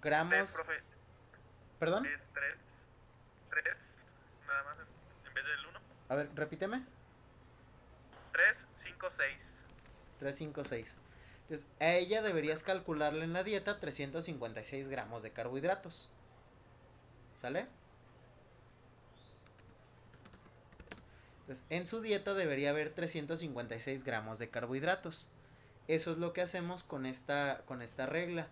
gramos. profe. ¿Perdón? Es 3, nada más en vez del 1. A ver, repíteme. 3, 5, 6. 3, 5, 6. Entonces, a ella deberías calcularle en la dieta 356 gramos de carbohidratos. ¿Sale? Entonces, en su dieta debería haber 356 gramos de carbohidratos. Eso es lo que hacemos con esta regla.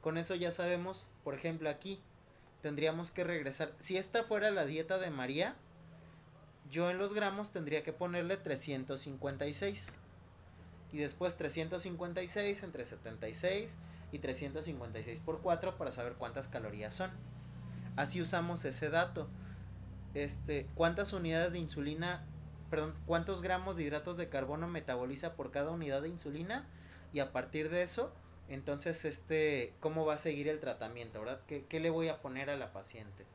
Con eso ya sabemos, por ejemplo, aquí tendríamos que regresar. Si esta fuera la dieta de María, yo en los gramos tendría que ponerle 356. Y después 356 entre 76 y 356 por 4 para saber cuántas calorías son. Así usamos ese dato. ¿Cuántas unidades de insulina, perdón, cuántos gramos de hidratos de carbono metaboliza por cada unidad de insulina? Y a partir de eso, entonces, ¿cómo va a seguir el tratamiento, verdad? ¿Qué le voy a poner a la paciente?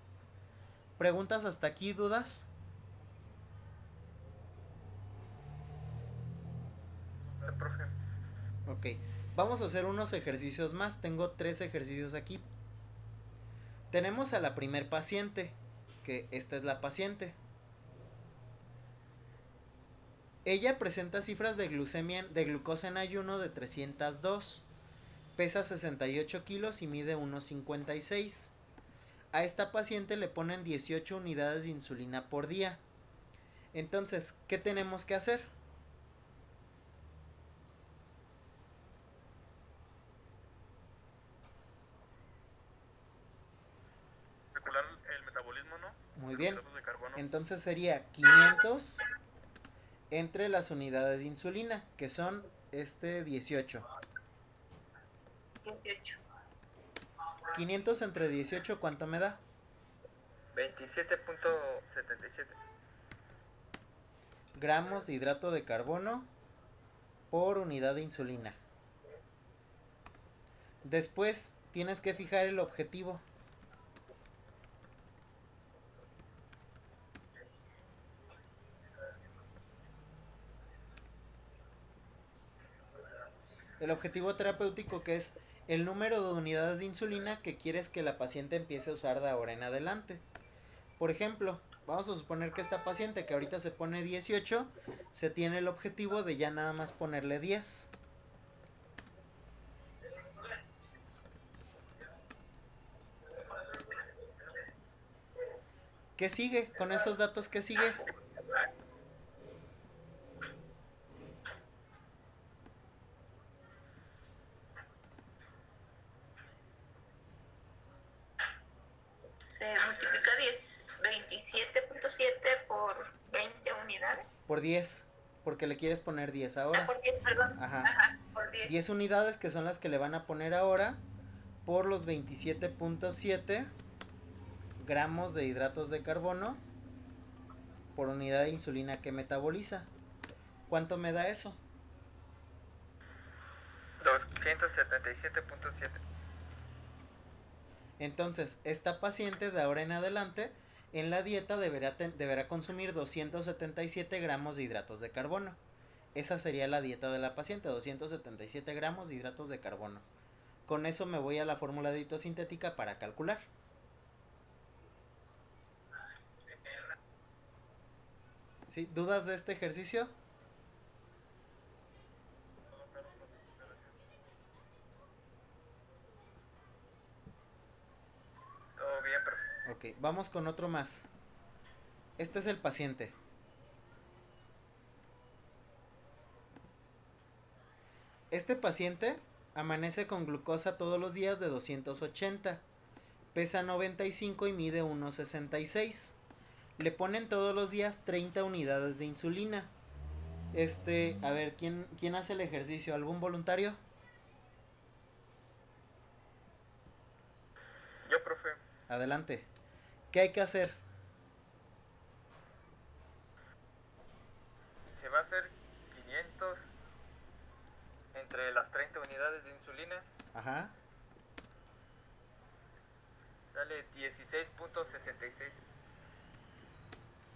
¿Preguntas hasta aquí, dudas? Profe. Ok, vamos a hacer unos ejercicios más. Tengo 3 ejercicios aquí. Tenemos a la primer paciente, que esta es la paciente. Ella presenta cifras de glucosa en ayuno de 302. Pesa 68 kilos y mide 1,56. A esta paciente le ponen 18 unidades de insulina por día. Entonces, ¿qué tenemos que hacer? Calcular el metabolismo, ¿no? Muy Los bien. hidratos de carbono. Entonces sería 500 entre las unidades de insulina, que son 18. 18. 500 entre 18, ¿cuánto me da? 27.77 gramos de hidrato de carbono por unidad de insulina. Después tienes que fijar el objetivo. El objetivo terapéutico, que es el número de unidades de insulina que quieres que la paciente empiece a usar de ahora en adelante. Por ejemplo, vamos a suponer que esta paciente que ahorita se pone 18, se tiene el objetivo de ya nada más ponerle 10. ¿Qué sigue? Con esos datos, ¿qué sigue? Se multiplica 27.7 por 20 unidades. Por 10, porque le quieres poner 10 ahora. Por 10, perdón. Ajá. Por 10. 10 unidades que son las que le van a poner ahora por los 27.7 gramos de hidratos de carbono por unidad de insulina que metaboliza. ¿Cuánto me da eso? 277.7. Entonces, esta paciente de ahora en adelante en la dieta deberá consumir 277 gramos de hidratos de carbono. Esa sería la dieta de la paciente, 277 gramos de hidratos de carbono. Con eso me voy a la fórmula de sintética para calcular. ¿Sí? ¿Dudas de este ejercicio? Todo bien, profe. Ok, vamos con otro más. Este es el paciente. Este paciente amanece con glucosa todos los días de 280. Pesa 95 y mide 1,66. Le ponen todos los días 30 unidades de insulina. A ver, ¿quién hace el ejercicio? ¿Algún voluntario? Yo, profe. Adelante. ¿Qué hay que hacer? Se va a hacer 500 entre las 30 unidades de insulina. Ajá. Sale 16.66.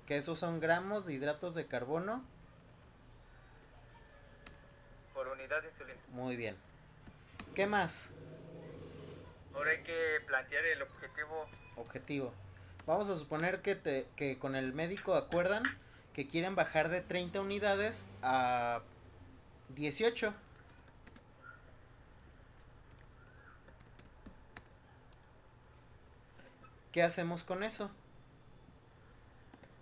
Que esos son gramos de hidratos de carbono por unidad de insulina. Muy bien. ¿Qué más? Ahora hay que plantear el objetivo. Objetivo. Vamos a suponer que con el médico acuerdan que quieren bajar de 30 unidades a 18. ¿Qué hacemos con eso?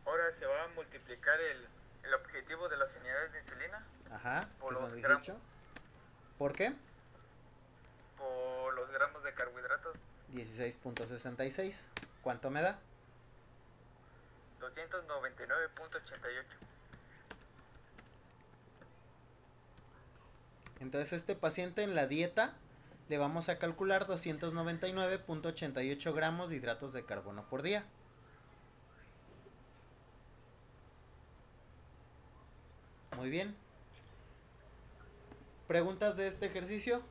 Ahora se va a multiplicar el objetivo de las unidades de insulina Ajá, por que los son gramos, 18. ¿Por qué? por los gramos de carbohidratos. 16.66. ¿Cuánto me da? 299.88. Entonces este paciente en la dieta le vamos a calcular 299.88 gramos de hidratos de carbono por día. Muy bien. ¿Preguntas de este ejercicio?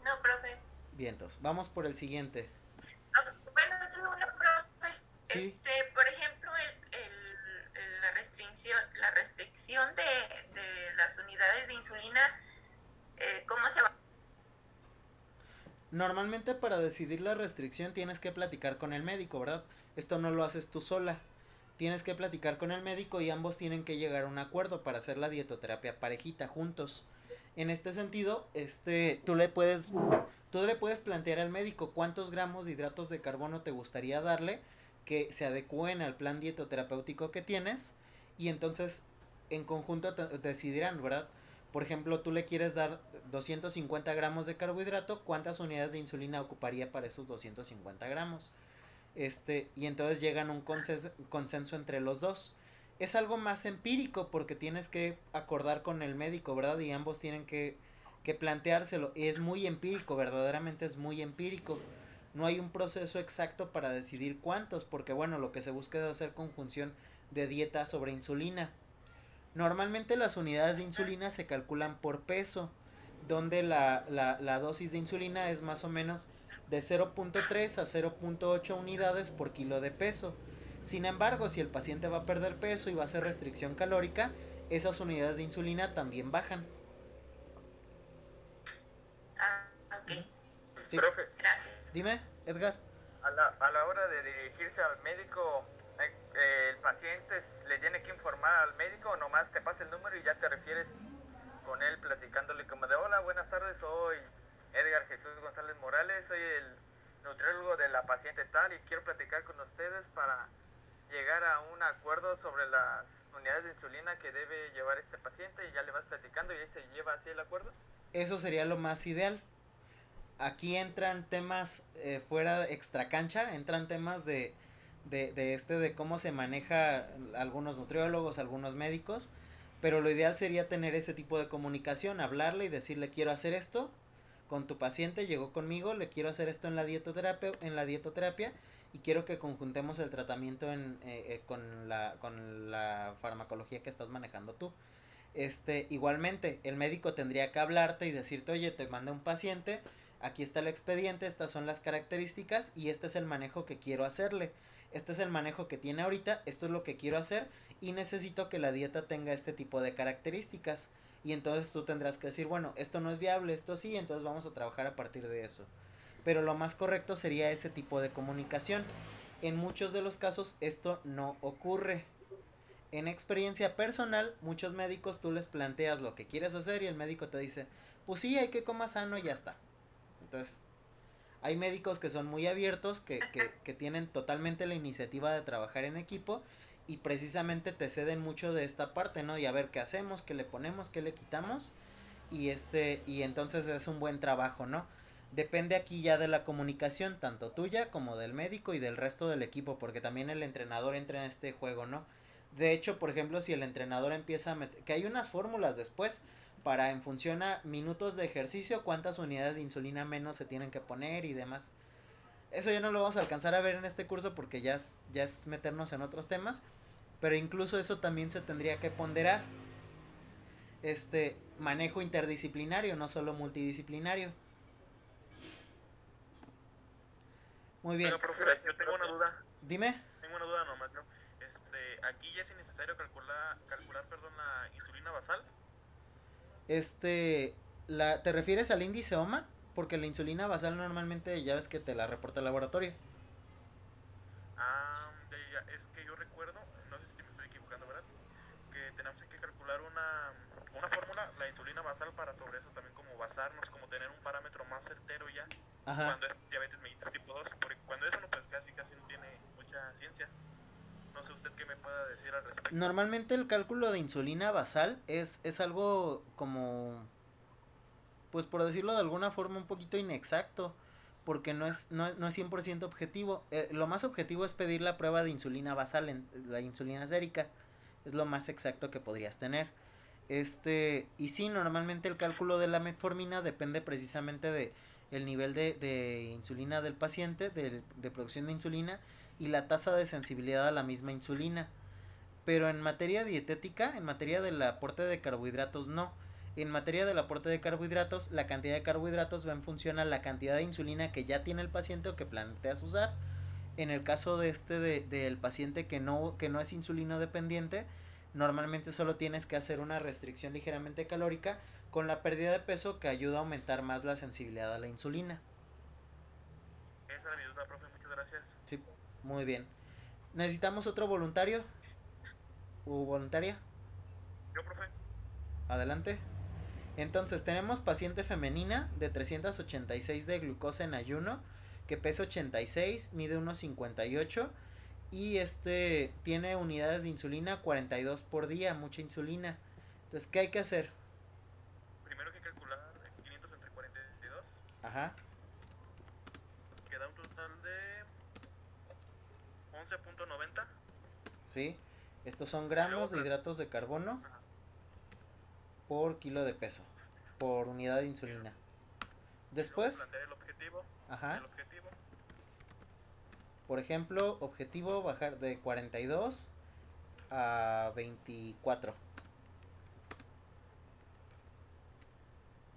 No, profe. Bien, entonces vamos por el siguiente. Bueno, es una profe. Sí. Por ejemplo, la restricción de las unidades de insulina, ¿cómo se va? Normalmente para decidir la restricción tienes que platicar con el médico, ¿verdad? Esto no lo haces tú sola. Tienes que platicar con el médico y ambos tienen que llegar a un acuerdo para hacer la dietoterapia parejita juntos. En este sentido, tú le puedes plantear al médico cuántos gramos de hidratos de carbono te gustaría darle que se adecúen al plan dietoterapéutico que tienes y entonces en conjunto decidirán, ¿verdad? Por ejemplo, tú le quieres dar 250 gramos de carbohidrato, ¿cuántas unidades de insulina ocuparía para esos 250 gramos? Y entonces llegan a un consenso entre los dos. Es algo más empírico porque tienes que acordar con el médico, ¿verdad? Y ambos tienen que planteárselo. Es muy empírico, verdaderamente es muy empírico. No hay un proceso exacto para decidir cuántos, porque bueno, lo que se busca es hacer conjunción de dieta sobre insulina. Normalmente las unidades de insulina se calculan por peso, donde la dosis de insulina es más o menos de 0.3 a 0.8 unidades por kilo de peso. Sin embargo, si el paciente va a perder peso y va a hacer restricción calórica, esas unidades de insulina también bajan. Ah, ok. Sí. Profe, Gracias. Dime, Edgar. a la hora de dirigirse al médico, el paciente le tiene que informar al médico o nomás te pasa el número y ya te refieres con él platicándole como de hola, buenas tardes, soy Edgar Jesús González Morales, soy el nutriólogo de la paciente tal y quiero platicar con ustedes para llegar a un acuerdo sobre las unidades de insulina que debe llevar este paciente y ya le vas platicando y ahí se lleva así el acuerdo. Eso sería lo más ideal. Aquí entran temas fuera extra cancha, entran temas de cómo se maneja algunos nutriólogos, algunos médicos, pero lo ideal sería tener ese tipo de comunicación, hablarle y decirle quiero hacer esto con tu paciente, llegó conmigo, le quiero hacer esto en la dietoterapia y quiero que conjuntemos el tratamiento con la farmacología que estás manejando tú. Igualmente, el médico tendría que hablarte y decirte, oye, te mandé un paciente, aquí está el expediente, estas son las características y este es el manejo que quiero hacerle. Este es el manejo que tiene ahorita, esto es lo que quiero hacer y necesito que la dieta tenga este tipo de características. Y entonces tú tendrás que decir, bueno, esto no es viable, esto sí, entonces vamos a trabajar a partir de eso. Pero lo más correcto sería ese tipo de comunicación. En muchos de los casos esto no ocurre. En experiencia personal, muchos médicos tú les planteas lo que quieres hacer y el médico te dice, pues sí, hay que comer sano y ya está. Entonces, hay médicos que son muy abiertos, que tienen totalmente la iniciativa de trabajar en equipo y precisamente te ceden mucho de esta parte, ¿no? Y a ver qué hacemos, qué le ponemos, qué le quitamos y entonces es un buen trabajo, ¿no? Depende aquí ya de la comunicación, tanto tuya como del médico y del resto del equipo, porque también el entrenador entra en este juego, ¿no? De hecho, por ejemplo, si el entrenador empieza a meter, que hay unas fórmulas después para en función a minutos de ejercicio, cuántas unidades de insulina menos se tienen que poner y demás. Eso ya no lo vamos a alcanzar a ver en este curso porque ya es meternos en otros temas, pero incluso eso también se tendría que ponderar. Manejo interdisciplinario, no solo multidisciplinario. Muy bien. Oiga, profe, yo tengo una duda. Dime. Tengo una duda nomás, ¿no? Aquí ya es innecesario calcular, perdón, la insulina basal. ¿Te refieres al índice OMA? Porque la insulina basal normalmente ya ves que te la reporta el laboratorio. Es que yo recuerdo, no sé si me estoy equivocando, ¿verdad? Que tenemos que calcular una fórmula, la insulina basal, para sobre eso también como basarnos, como tener un parámetro más certero ya. Ajá. Cuando es diabetes mellitus tipo 2, porque cuando es uno pues casi no tiene mucha ciencia. No sé usted qué me pueda decir al respecto. Normalmente el cálculo de insulina basal es algo como, pues por decirlo de alguna forma, un poquito inexacto, porque no es 100% objetivo. Lo más objetivo es pedir la prueba de insulina basal, la insulina sérica, es lo más exacto que podrías tener. Y sí, normalmente el cálculo de la metformina depende precisamente de el nivel de insulina del paciente, de producción de insulina y la tasa de sensibilidad a la misma insulina. Pero en materia dietética, en materia del aporte de carbohidratos, no. En materia del aporte de carbohidratos, la cantidad de carbohidratos va en función a la cantidad de insulina que ya tiene el paciente o que planteas usar. En el caso del paciente que no es insulino dependiente, normalmente solo tienes que hacer una restricción ligeramente calórica con la pérdida de peso que ayuda a aumentar más la sensibilidad a la insulina. Esa era mi duda, profe, muchas gracias. Sí, muy bien. ¿Necesitamos otro voluntario o voluntaria? Yo, profe. Adelante. Entonces tenemos paciente femenina de 386 de glucosa en ayuno, que pesa 86, mide 1,58 y tiene unidades de insulina 42 por día, mucha insulina. Entonces, ¿qué hay que hacer? Primero hay que calcular 500 entre 42. Ajá. Queda un total de 11.90. Sí. Estos son gramos de hidratos de carbono. Ajá. Por kilo de peso, por unidad de insulina. Después, plantear el objetivo. Ajá. El objetivo. Por ejemplo, objetivo bajar de 42 a 24.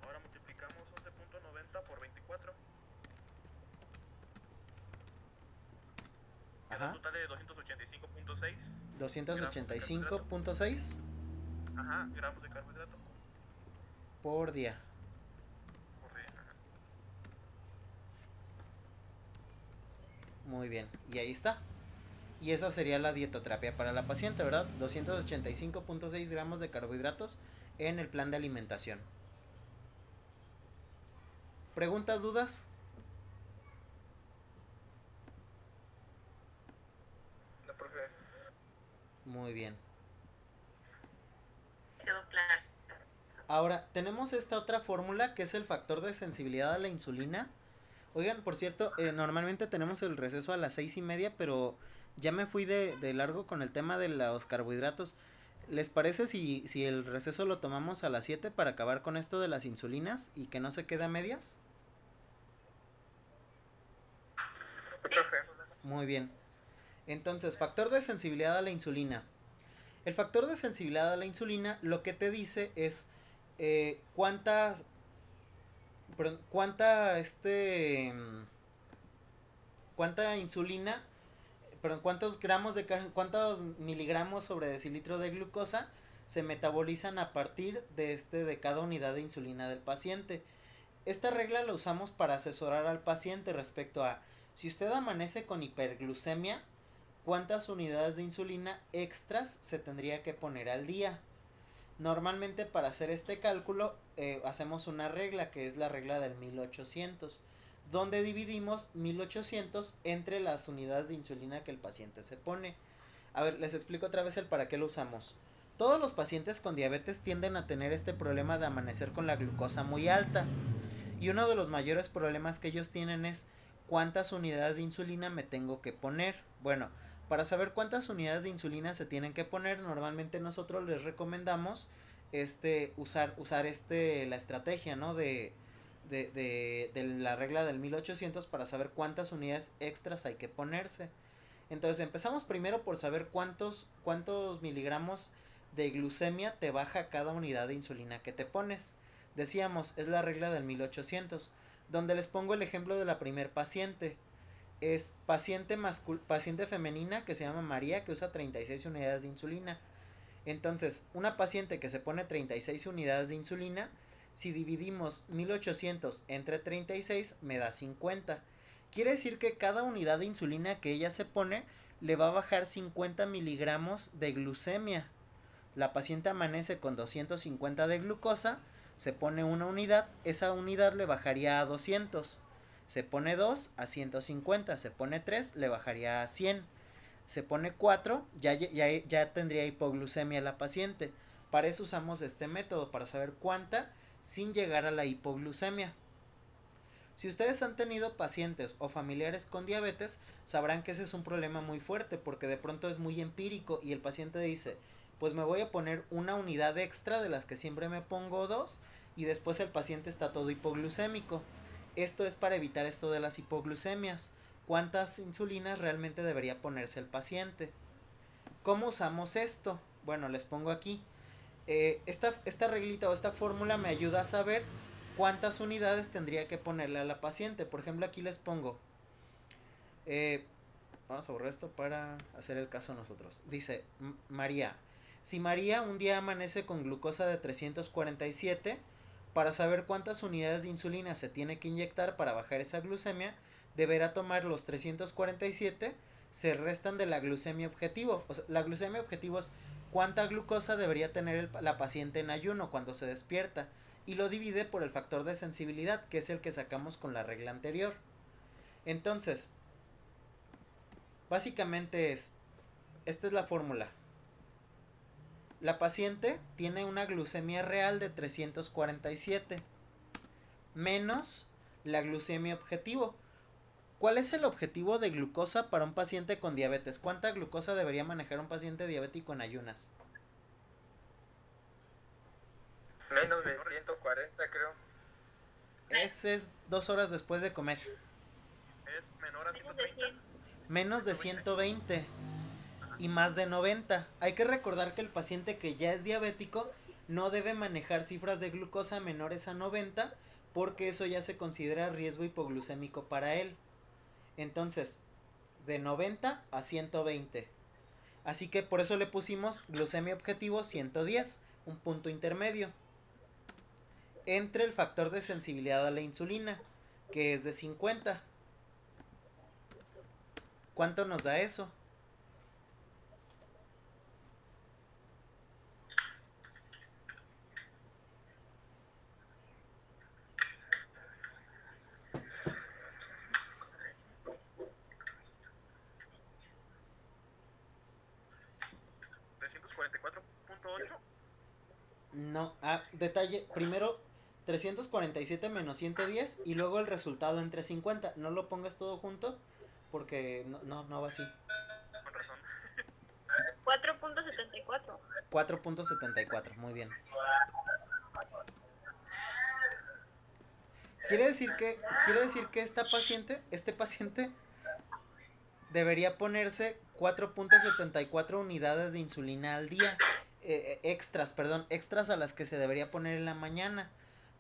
Ahora multiplicamos 11.90 por 24. Queda un total de 285.6. 285.6. Ajá, gramos de carbohidrato. Por día. Por día, ajá. Muy bien, y ahí está. Y esa sería la dietoterapia para la paciente, ¿verdad? 285.6 gramos de carbohidratos en el plan de alimentación. ¿Preguntas, dudas? No, profe. Muy bien. Quedó claro. Ahora, tenemos esta otra fórmula que es el factor de sensibilidad a la insulina. Oigan, por cierto, normalmente tenemos el receso a las 6:30, pero ya me fui de largo con el tema de los carbohidratos. ¿Les parece si el receso lo tomamos a las 7 para acabar con esto de las insulinas y que no se quede a medias? Sí, profe. Muy bien. Entonces, factor de sensibilidad a la insulina. El factor de sensibilidad a la insulina lo que te dice es cuánta insulina, cuántos miligramos sobre decilitro de glucosa se metabolizan a partir de cada unidad de insulina del paciente. Esta regla la usamos para asesorar al paciente respecto a si usted amanece con hiperglucemia, cuántas unidades de insulina extras se tendría que poner al día. Normalmente para hacer este cálculo hacemos una regla que es la regla del 1800, donde dividimos 1800 entre las unidades de insulina que el paciente se pone. A ver, les explico otra vez el para qué lo usamos. Todos los pacientes con diabetes tienden a tener este problema de amanecer con la glucosa muy alta. Y uno de los mayores problemas que ellos tienen es cuántas unidades de insulina me tengo que poner. Bueno, para saber cuántas unidades de insulina se tienen que poner, normalmente nosotros les recomendamos usar la estrategia, ¿no? De la regla del 1800 para saber cuántas unidades extras hay que ponerse. Entonces empezamos primero por saber cuántos miligramos de glucemia te baja cada unidad de insulina que te pones. Decíamos, es la regla del 1800, donde les pongo el ejemplo de la primer paciente. Es paciente femenina que se llama María, que usa 36 unidades de insulina. Entonces, una paciente que se pone 36 unidades de insulina, Si dividimos 1800 entre 36 me da 50. Quiere decir que cada unidad de insulina que ella se pone le va a bajar 50 miligramos de glucemia. La paciente amanece con 250 de glucosa, se pone una unidad, esa unidad le bajaría a 200. Se pone 2 a 150, se pone 3 le bajaría a 100. Se pone 4, ya tendría hipoglucemia la paciente. Para eso usamos este método, para saber cuánta sin llegar a la hipoglucemia. Si ustedes han tenido pacientes o familiares con diabetes, sabrán que ese es un problema muy fuerte porque de pronto es muy empírico y el paciente dice, pues me voy a poner una unidad extra de las que siempre me pongo 2 y después el paciente está todo hipoglucémico. Esto es para evitar esto de las hipoglucemias. ¿Cuántas insulinas realmente debería ponerse el paciente? ¿Cómo usamos esto? Bueno, les pongo aquí. Esta reglita o esta fórmula me ayuda a saber cuántas unidades tendría que ponerle a la paciente. Por ejemplo, aquí les pongo. Vamos a borrar esto para hacer el caso nosotros. Dice María. Si María un día amanece con glucosa de 347, para saber cuántas unidades de insulina se tiene que inyectar para bajar esa glucemia, deberá tomar los 347, se restan de la glucemia objetivo. O sea, la glucemia objetivo es cuánta glucosa debería tener la paciente en ayuno cuando se despierta, y lo divide por el factor de sensibilidad, que es el que sacamos con la regla anterior. Entonces, básicamente esta es la fórmula. La paciente tiene una glucemia real de 347 menos la glucemia objetivo. ¿Cuál es el objetivo de glucosa para un paciente con diabetes? ¿Cuánta glucosa debería manejar un paciente diabético en ayunas? Menos de 140, creo. Ese es 2 horas después de comer. Es menor a Menos de 100. Menos de 120 y más de 90. Hay que recordar que el paciente que ya es diabético no debe manejar cifras de glucosa menores a 90 porque eso ya se considera riesgo hipoglucémico para él. Entonces, de 90 a 120. Así que por eso le pusimos glucemia objetivo 110, un punto intermedio entre el factor de sensibilidad a la insulina, que es de 50. ¿Cuánto nos da eso? No, detalle, primero 347 menos 110 y luego el resultado entre 50. No lo pongas todo junto porque no va así. Con razón. 4.74. 4.74, muy bien. Quiere decir que este paciente debería ponerse 4.74 unidades de insulina al día. Extras a las que se debería poner en la mañana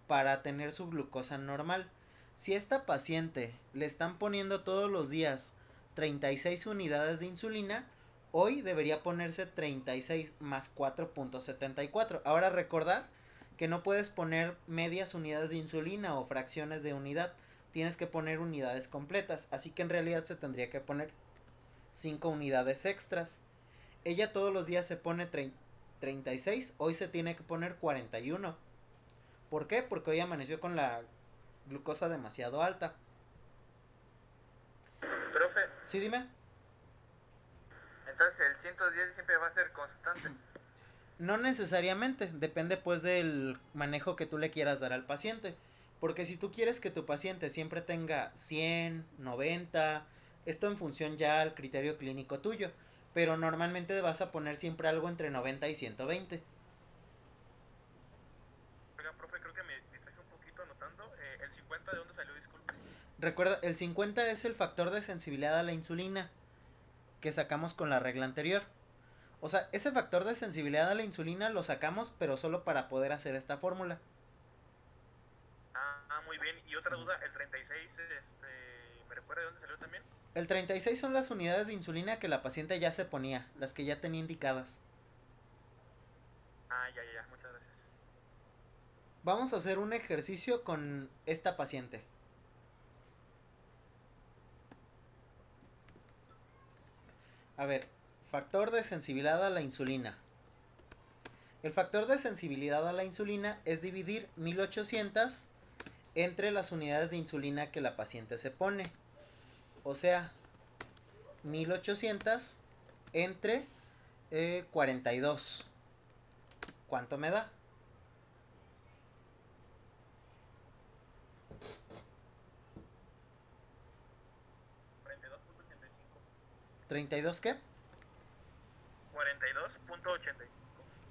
para tener su glucosa normal. Si a esta paciente le están poniendo todos los días 36 unidades de insulina, hoy debería ponerse 36 más 4.74. Ahora recordar que no puedes poner medias unidades de insulina o fracciones de unidad, tienes que poner unidades completas, así que en realidad se tendría que poner 5 unidades extras. Ella todos los días se pone 36, hoy se tiene que poner 41. ¿Por qué? Porque hoy amaneció con la glucosa demasiado alta. Profe, Sí, dime. entonces el 110 siempre va a ser constante. No necesariamente, depende pues del manejo que tú le quieras dar al paciente. Porque si tú quieres que tu paciente siempre tenga 100, 90, esto en función ya al criterio clínico tuyo. Pero normalmente vas a poner siempre algo entre 90 y 120. Oiga, profe, creo que me distraje un poquito anotando. ¿El 50 de dónde salió? Disculpe. Recuerda, el 50 es el factor de sensibilidad a la insulina que sacamos con la regla anterior. O sea, ese factor de sensibilidad a la insulina lo sacamos, pero solo para poder hacer esta fórmula. Muy bien. Y otra duda, el 36, ¿me recuerda de dónde salió también? El 36 son las unidades de insulina que la paciente ya se ponía, las que ya tenía indicadas. Ya, muchas gracias. Vamos a hacer un ejercicio con esta paciente. A ver, factor de sensibilidad a la insulina. El factor de sensibilidad a la insulina es dividir 1800 entre las unidades de insulina que la paciente se pone. O sea, 1800 entre 42. ¿Cuánto me da? 32 ¿qué?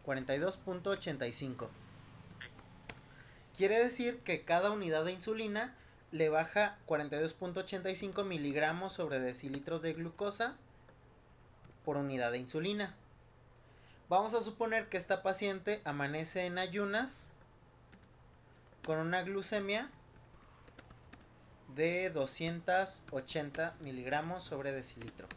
42.85. Quiere decir que cada unidad de insulina le baja 42.85 miligramos sobre decilitros de glucosa por unidad de insulina. Vamos a suponer que esta paciente amanece en ayunas con una glucemia de 280 miligramos sobre decilitro.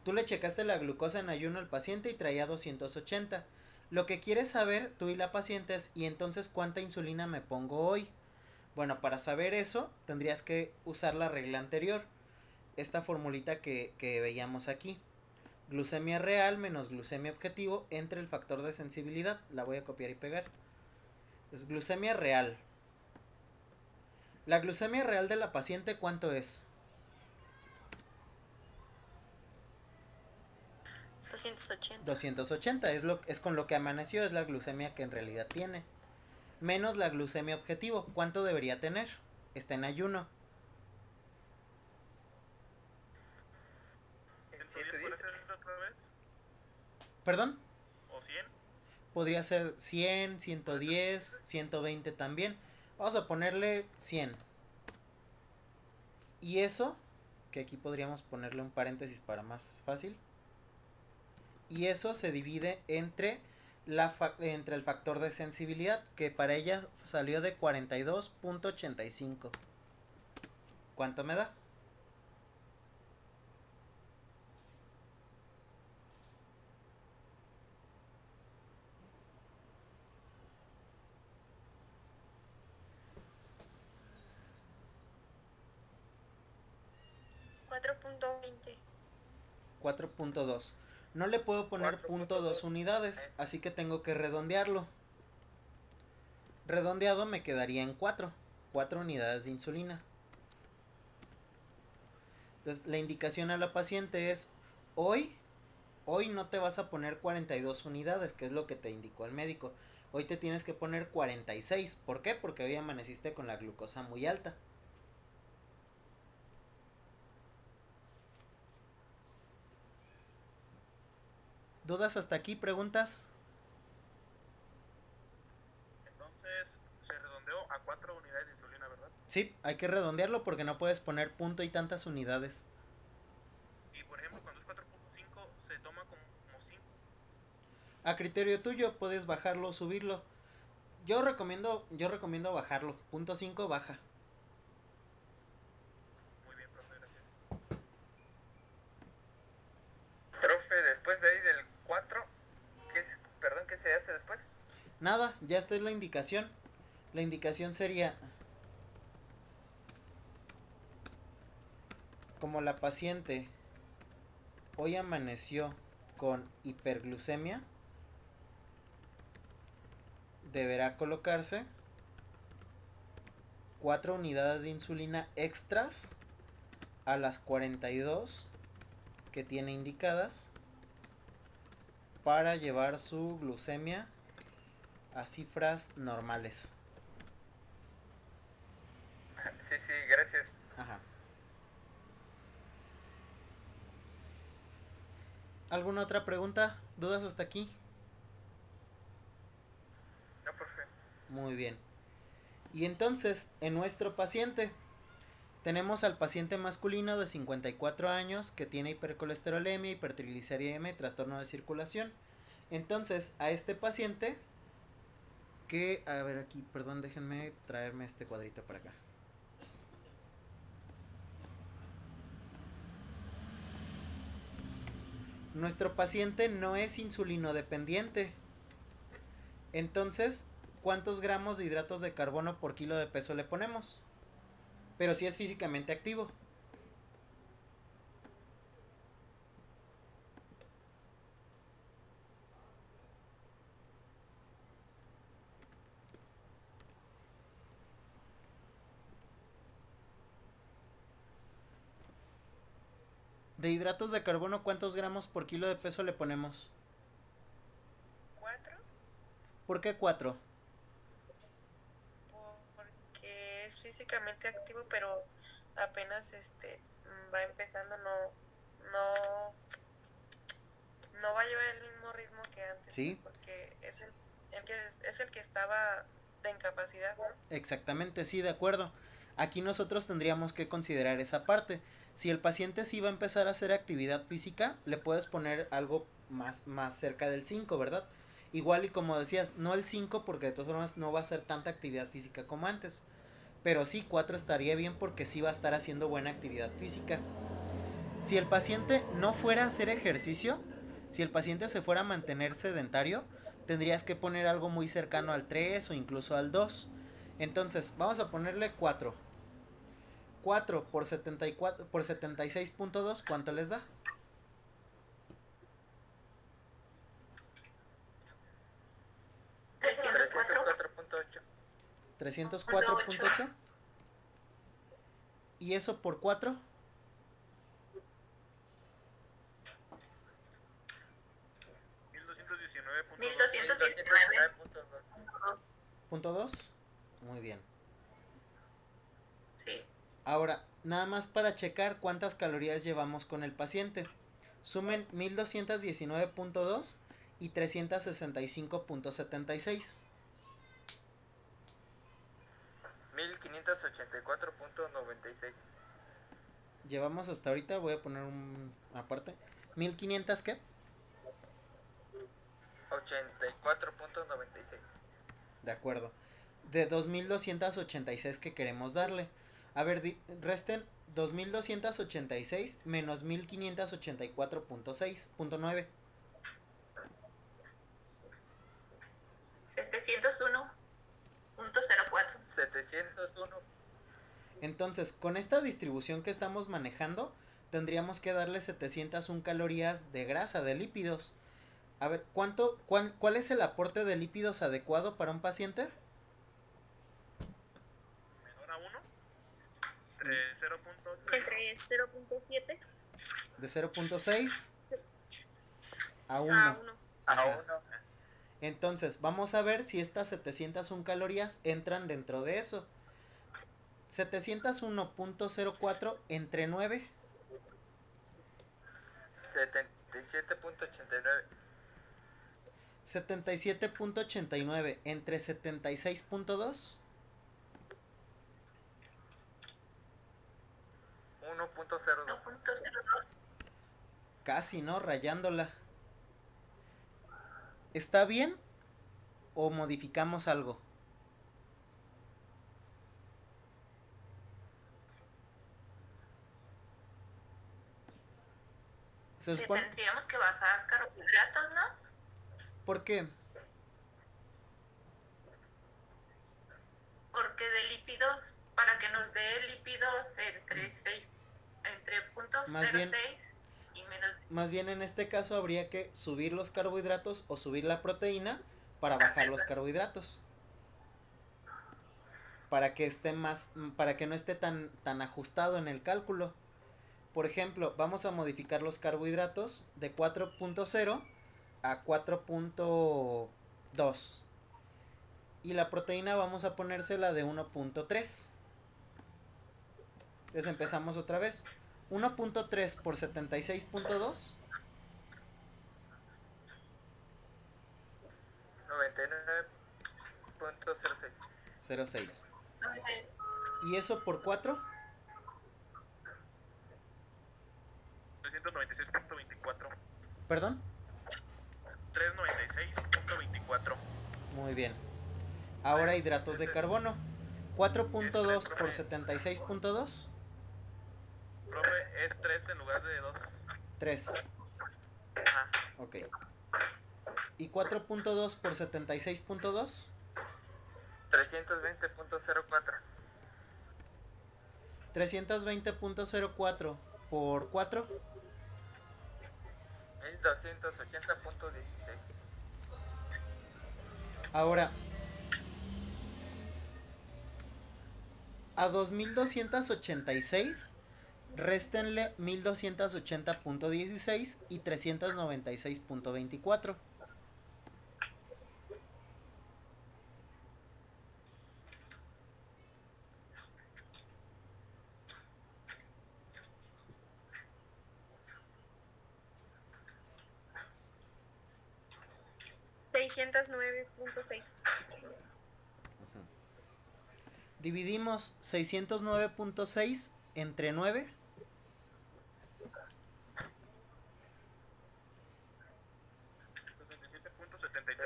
Tú le checaste la glucosa en ayuno al paciente y traía 280. Lo que quieres saber tú y la paciente es, ¿y entonces cuánta insulina me pongo hoy? Bueno, para saber eso tendrías que usar la regla anterior, esta formulita que veíamos aquí. Glucemia real menos glucemia objetivo entre el factor de sensibilidad. La voy a copiar y pegar. Es glucemia real. La glucemia real de la paciente, ¿cuánto es? 280. 280 es con lo que amaneció, es la glucemia que en realidad tiene. Menos la glucemia objetivo. ¿Cuánto debería tener? Está en ayuno. ¿Perdón? ¿O 100? Podría ser 100, 110, 120 también. Vamos a ponerle 100. Y eso, que aquí podríamos ponerle un paréntesis para más fácil. Y eso se divide entre el factor de sensibilidad, que para ella salió de 42.85. ¿Cuánto me da? $4.20. 4.2. No le puedo poner 0.2 unidades, así que tengo que redondearlo. Redondeado me quedaría en 4 unidades de insulina. Entonces la indicación a la paciente es, hoy no te vas a poner 42 unidades, que es lo que te indicó el médico. Hoy te tienes que poner 46. ¿Por qué? Porque hoy amaneciste con la glucosa muy alta. ¿Dudas hasta aquí? ¿Preguntas? Entonces se redondeó a 4 unidades de insulina, ¿verdad? Sí, hay que redondearlo porque no puedes poner punto y tantas unidades. Y por ejemplo, cuando es 4.5 se toma como 5. A criterio tuyo puedes bajarlo o subirlo. Yo recomiendo bajarlo. 0.5 baja. Muy bien, profe, gracias. Profe, después de ahí del 4, ¿qué se hace después? Nada, ya esta es la indicación. La indicación sería, como la paciente hoy amaneció con hiperglucemia, deberá colocarse 4 unidades de insulina extras a las 42 que tiene indicadas para llevar su glucemia a cifras normales. Sí, gracias. Ajá. ¿Alguna otra pregunta? ¿Dudas hasta aquí? No, profe. Muy bien. Y entonces, en nuestro paciente, tenemos al paciente masculino de 54 años que tiene hipercolesterolemia, hipertrigliceridemia y trastorno de circulación. Entonces, a este paciente que, a ver aquí, perdón, déjenme traerme este cuadrito para acá. Nuestro paciente no es insulinodependiente. Entonces, cuántos gramos de hidratos de carbono por kilo de peso le ponemos. Pero si es físicamente activo. De hidratos de carbono, ¿cuántos gramos por kilo de peso le ponemos? 4, ¿Por qué 4? porque es físicamente activo, pero apenas va empezando, no, no va a llevar el mismo ritmo que antes, Sí. pues, porque es el que estaba de incapacidad, ¿no? Exactamente, sí, de acuerdo. Aquí nosotros tendríamos que considerar esa parte. Si el paciente sí va a empezar a hacer actividad física, le puedes poner algo más cerca del 5, ¿verdad? Igual y como decías, no el 5 porque de todas formas no va a hacer tanta actividad física como antes. Pero sí, 4 estaría bien porque sí va a estar haciendo buena actividad física. Si el paciente no fuera a hacer ejercicio, si el paciente se fuera a mantener sedentario, tendrías que poner algo muy cercano al 3 o incluso al 2. Entonces, vamos a ponerle 4. 4 por 74 por 76.2, ¿cuánto les da? 304.8. 304.8. ¿Y eso por 4? 1219. .2. Muy bien. Sí. Ahora, nada más para checar cuántas calorías llevamos con el paciente. Sumen 1219.2 y 365.76. 1584.96. Llevamos hasta ahorita, voy a poner aparte. 1500 ¿qué? 84.96. De acuerdo. De 2286 que queremos darle. A ver, resten 2286 menos 1584.6.9. 701.04. 701. Entonces, con esta distribución que estamos manejando, tendríamos que darle 701 calorías de grasa, de lípidos. A ver, ¿cuál es el aporte de lípidos adecuado para un paciente? Menor a 1. 0.8. Entre 0.7 De 0.6 a 1. a 1. A 1. Entonces, vamos a ver si estas 701 calorías entran dentro de eso. 701.04 entre 9. 77.89. 77.89 entre 76.2. 1.02. 1.02. Casi, ¿no? Rayándola. ¿Está bien? ¿O modificamos algo? Se Sí, supone... tendríamos que bajar carbohidratos, ¿no? ¿Por qué? Porque de lípidos, para que nos dé lípidos entre Más bien- 0.06 y menos. Más bien en este caso habría que subir los carbohidratos o subir la proteína para bajar los carbohidratos. Para que no esté tan ajustado en el cálculo. Por ejemplo, vamos a modificar los carbohidratos de 4.0 a 4.2. Y la proteína vamos a ponérsela de 1.3. Entonces empezamos otra vez. 1.3 por 76.2. 99.06. 0.6. ¿Y eso por 4? 396.24. ¿Perdón? 396.24. Muy bien. Ahora hidratos de carbono. 4.2 por 76.2. Profe, es 3 en lugar de 2. 3. Ajá. Ok. ¿Y 4.2 por 76.2? 320.04. 320.04 por 4. 1280.16. Ahora, a 2286 réstenle 1280.16 y 396.24. $609.6. Dividimos 609.6 entre 9.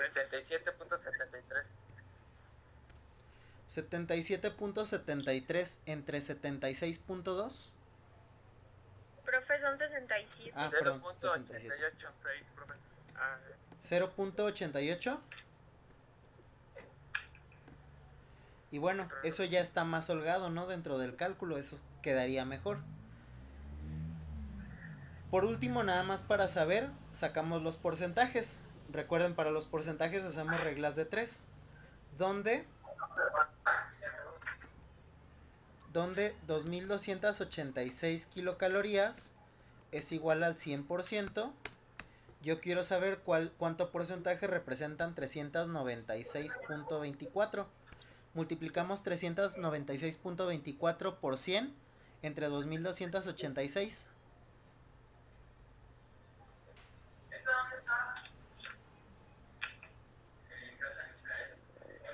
67.73. 77.73 entre 76.2. Profe, son 67. Ah, perdón, 67. 0.88. Sí, profe. Ah, 0.88. Y bueno, eso ya está más holgado, ¿no? Dentro del cálculo, eso quedaría mejor. Por último, nada más para saber, sacamos los porcentajes. Recuerden, para los porcentajes hacemos reglas de 3. Donde 2286 kilocalorías es igual al 100%. Yo quiero saber cuánto porcentaje representan 396.24. Multiplicamos 396.24 por 100 entre 2286.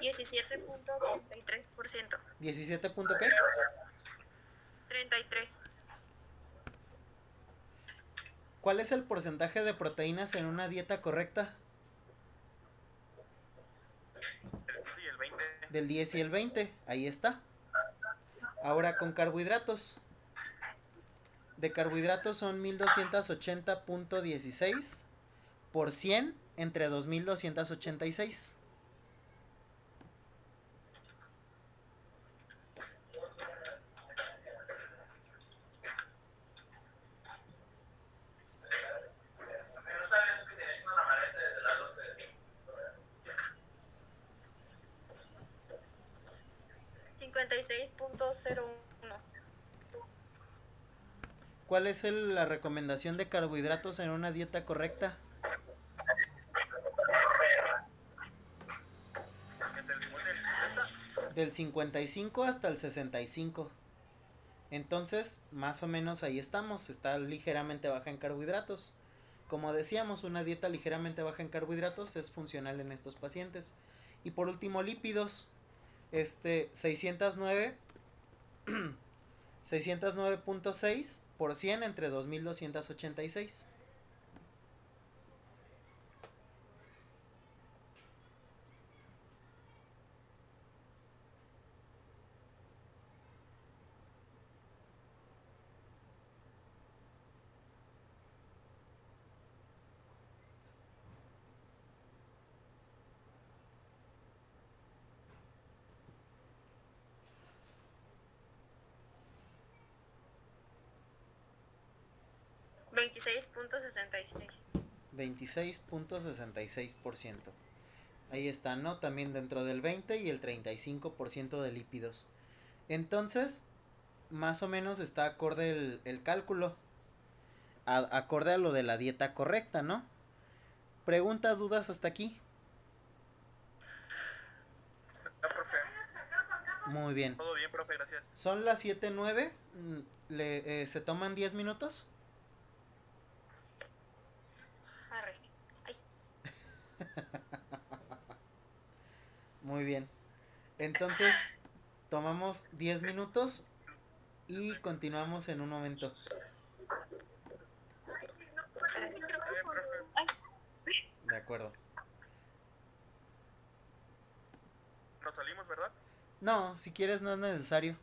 $17.33%. 17 punto qué? 33. ¿Cuál es el porcentaje de proteínas en una dieta correcta? y el 20. Del 10 y el 20, ahí está. Ahora con carbohidratos. De carbohidratos son 1280.16 por 100 entre 2286. $56.01. ¿Cuál es la recomendación de carbohidratos en una dieta correcta? Entre el 50 y el 60. Del 55 hasta el 65. Entonces, más o menos ahí estamos. Está ligeramente baja en carbohidratos. Como decíamos, una dieta ligeramente baja en carbohidratos es funcional en estos pacientes. Y por último, lípidos. 609.6 por 100 entre 2286. $26.66. 26.66%. Ahí está, ¿no? También dentro del 20 y el 35% de lípidos. Entonces, más o menos está acorde el cálculo. Acorde a lo de la dieta correcta, ¿no? ¿Preguntas, dudas hasta aquí? No, profe. Muy bien. Todo bien, profe, gracias. Son las 7:09. ¿Se toman 10 minutos? Arre. Ay. Muy bien. Entonces, tomamos 10 minutos y continuamos en un momento. De acuerdo. Nos salimos, ¿verdad? No, si quieres no es necesario.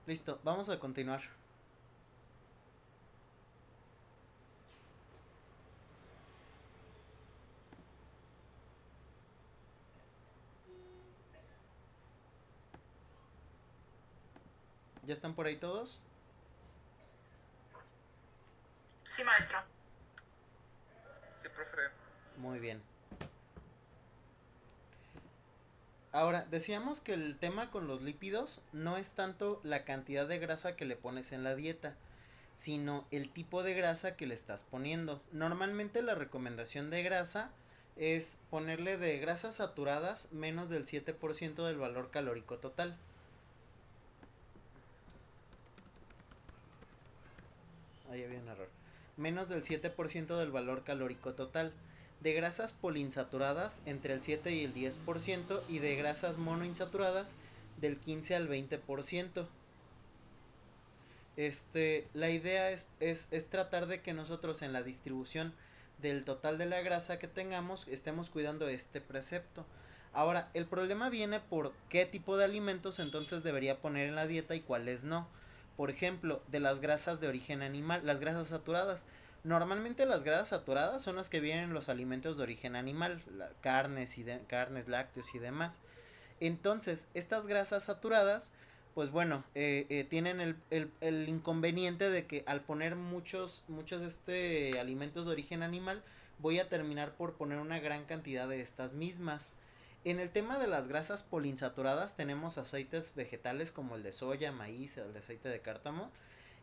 Listo, vamos a continuar. ¿Ya están por ahí todos? Sí, maestro. Sí, profe. Muy bien. Ahora, decíamos que el tema con los lípidos no es tanto la cantidad de grasa que le pones en la dieta, sino el tipo de grasa que le estás poniendo. Normalmente la recomendación de grasa es ponerle de grasas saturadas menos del 7% del valor calórico total. Ahí había un error. Menos del 7% del valor calórico total. De grasas poliinsaturadas entre el 7 y el 10% y de grasas monoinsaturadas del 15 al 20%. La idea es tratar de que nosotros en la distribución del total de la grasa que tengamos estemos cuidando este precepto. Ahora, el problema viene por qué tipo de alimentos entonces debería poner en la dieta y cuáles no. Por ejemplo, de las grasas de origen animal, las grasas saturadas. Normalmente las grasas saturadas son las que vienen en los alimentos de origen animal, carnes, carnes, lácteos y demás. Entonces, estas grasas saturadas, pues bueno, tienen el inconveniente de que al poner muchos alimentos de origen animal, voy a terminar por poner una gran cantidad de estas mismas. En el tema de las grasas poliinsaturadas tenemos aceites vegetales como el de soya, maíz, el de aceite de cártamo.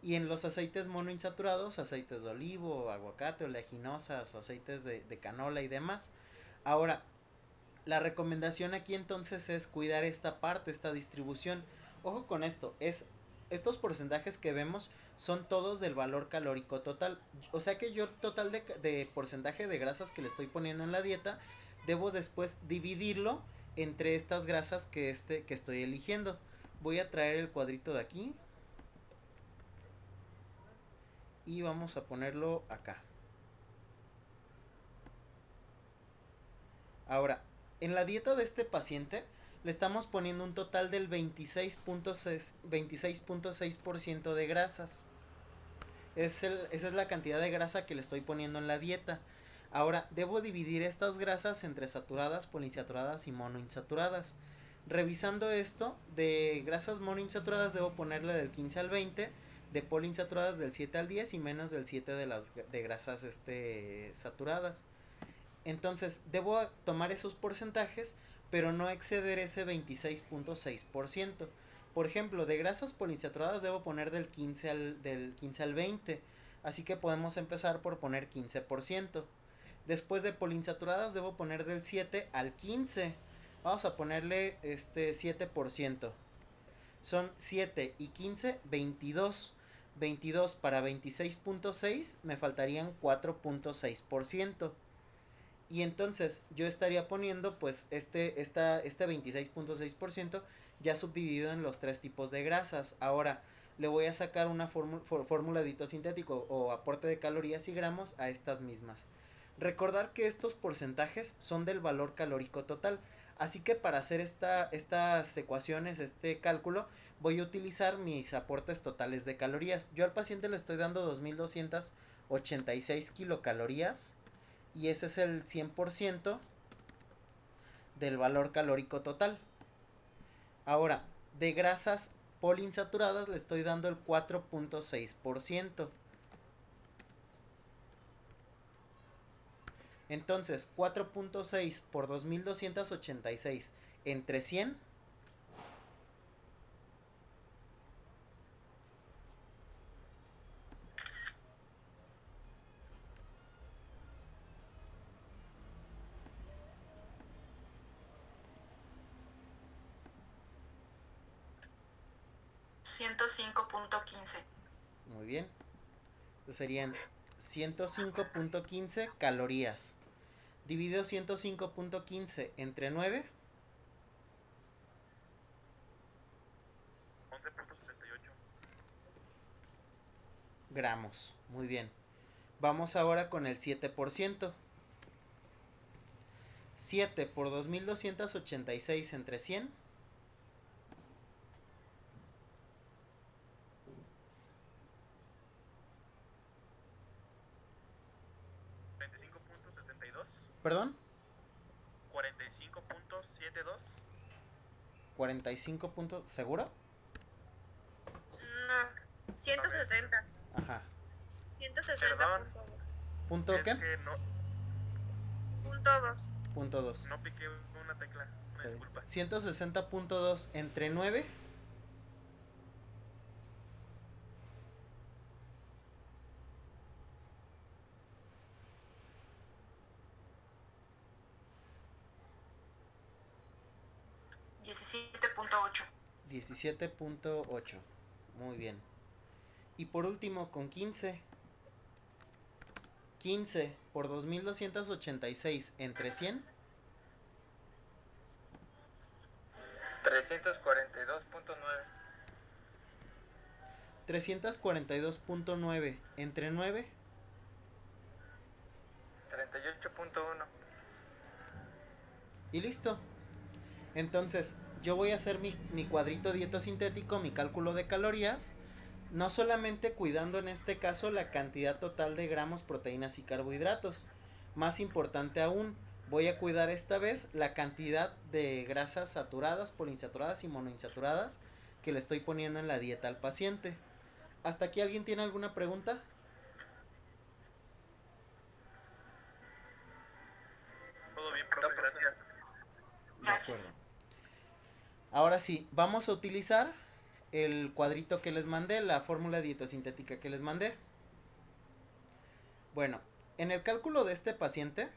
Y en los aceites monoinsaturados, aceites de olivo, aguacate, oleaginosas, aceites de canola y demás. Ahora, la recomendación aquí entonces es cuidar esta parte, esta distribución. Ojo con esto, estos porcentajes que vemos son todos del valor calórico total. O sea que yo el total de porcentaje de grasas que le estoy poniendo en la dieta, debo después dividirlo entre estas grasas que estoy eligiendo. Voy a traer el cuadrito de aquí. Y vamos a ponerlo acá. Ahora, en la dieta de este paciente le estamos poniendo un total del 26.6% de grasas. Esa es la cantidad de grasa que le estoy poniendo en la dieta. Ahora, debo dividir estas grasas entre saturadas, poliinsaturadas y monoinsaturadas. Revisando esto, de grasas monoinsaturadas debo ponerle del 15 al 20, de poliinsaturadas del 7 al 10 y menos del 7 de grasas saturadas. Entonces, debo tomar esos porcentajes, pero no exceder ese 26.6%. Por ejemplo, de grasas poliinsaturadas debo poner del 15 al 20. Así que podemos empezar por poner 15%. Después de poliinsaturadas debo poner del 7 al 15. Vamos a ponerle 7%. Son 7 y 15, 22. 22 para 26.6 me faltarían 4.6%. Y entonces yo estaría poniendo pues este 26.6% ya subdividido en los tres tipos de grasas. Ahora le voy a sacar una fórmula de sintético o aporte de calorías y gramos a estas mismas. Recordar que estos porcentajes son del valor calórico total. Así que para hacer estas ecuaciones, este cálculo, voy a utilizar mis aportes totales de calorías. Yo al paciente le estoy dando 2286 kilocalorías. Y ese es el 100% del valor calórico total. Ahora, de grasas poliinsaturadas le estoy dando el 4.6%. Entonces, 4.6 por 2286 entre 100. $105.15. Muy bien. Entonces serían 105.15 calorías. Dividido 105.15 entre 9. 11.68. Gramos. Muy bien. Vamos ahora con el 7%. 7 por 2286 entre 100. ¿Perdón? 45.72. 45 puntos. ¿Seguro? No, 160. Ajá. 160.2. ¿Punto Es qué? que no, Punto 2. Punto 2. no piqué una tecla. Una disculpa. 160.2 entre 9. $17.8. 17.8. Muy bien. Y por último, con 15. 15 por 2286 entre 100. 342.9. 342.9 entre 9. 38.1. Y listo. Entonces, yo voy a hacer mi cuadrito dietosintético, mi cálculo de calorías. No solamente cuidando en este caso la cantidad total de gramos, proteínas y carbohidratos. Más importante aún, voy a cuidar esta vez la cantidad de grasas saturadas, poliinsaturadas y monoinsaturadas que le estoy poniendo en la dieta al paciente. ¿Hasta aquí alguien tiene alguna pregunta? Todo bien, profe, gracias. De acuerdo. Ahora sí, vamos a utilizar el cuadrito que les mandé, la fórmula dietosintética que les mandé. Bueno, en el cálculo de este paciente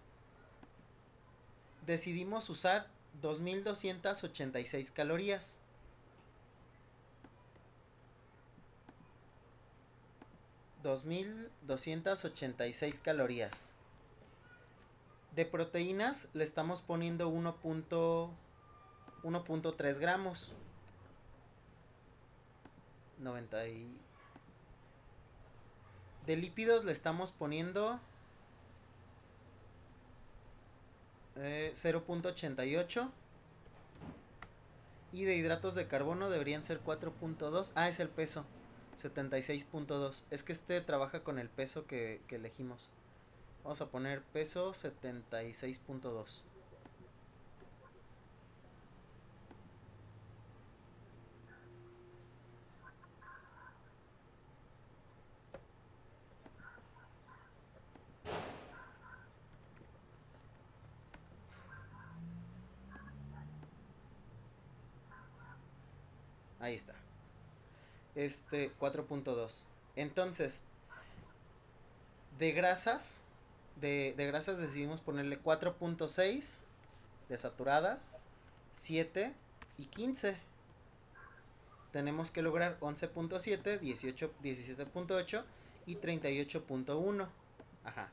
decidimos usar 2286 calorías. $2286 de proteínas le estamos poniendo 1.3 gramos. 90 y... De lípidos le estamos poniendo 0.88. Y de hidratos de carbono deberían ser 4.2. Ah, es el peso. 76.2. Es que este trabaja con el peso que elegimos. Vamos a poner peso 76.2. Ahí está. 4.2. Entonces, de grasas, de grasas decidimos ponerle 4.6 de saturadas, 7 y 15. Tenemos que lograr 11.7, 18, 17.8 y 38.1. Ajá.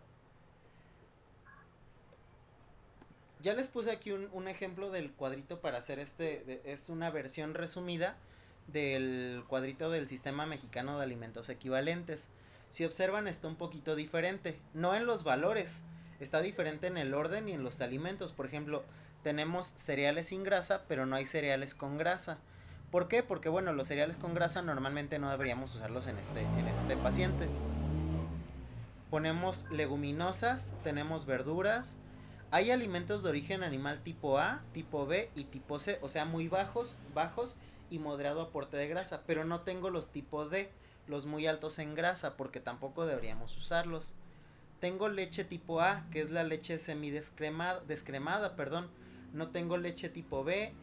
Ya les puse aquí un ejemplo del cuadrito para hacer es una versión resumida del cuadrito del Sistema Mexicano de Alimentos Equivalentes. Si observan, está un poquito diferente, no en los valores, está diferente en el orden y en los alimentos. Por ejemplo, tenemos cereales sin grasa, pero no hay cereales con grasa. ¿Por qué? Porque bueno, los cereales con grasa normalmente no deberíamos usarlos en este paciente. Ponemos leguminosas, tenemos verduras. Hay alimentos de origen animal tipo A, tipo B y tipo C, o sea, muy bajos y moderado aporte de grasa, pero no tengo los tipo D, los muy altos en grasa, porque tampoco deberíamos usarlos. Tengo leche tipo A, que es la leche descremada, perdón. No tengo leche tipo B,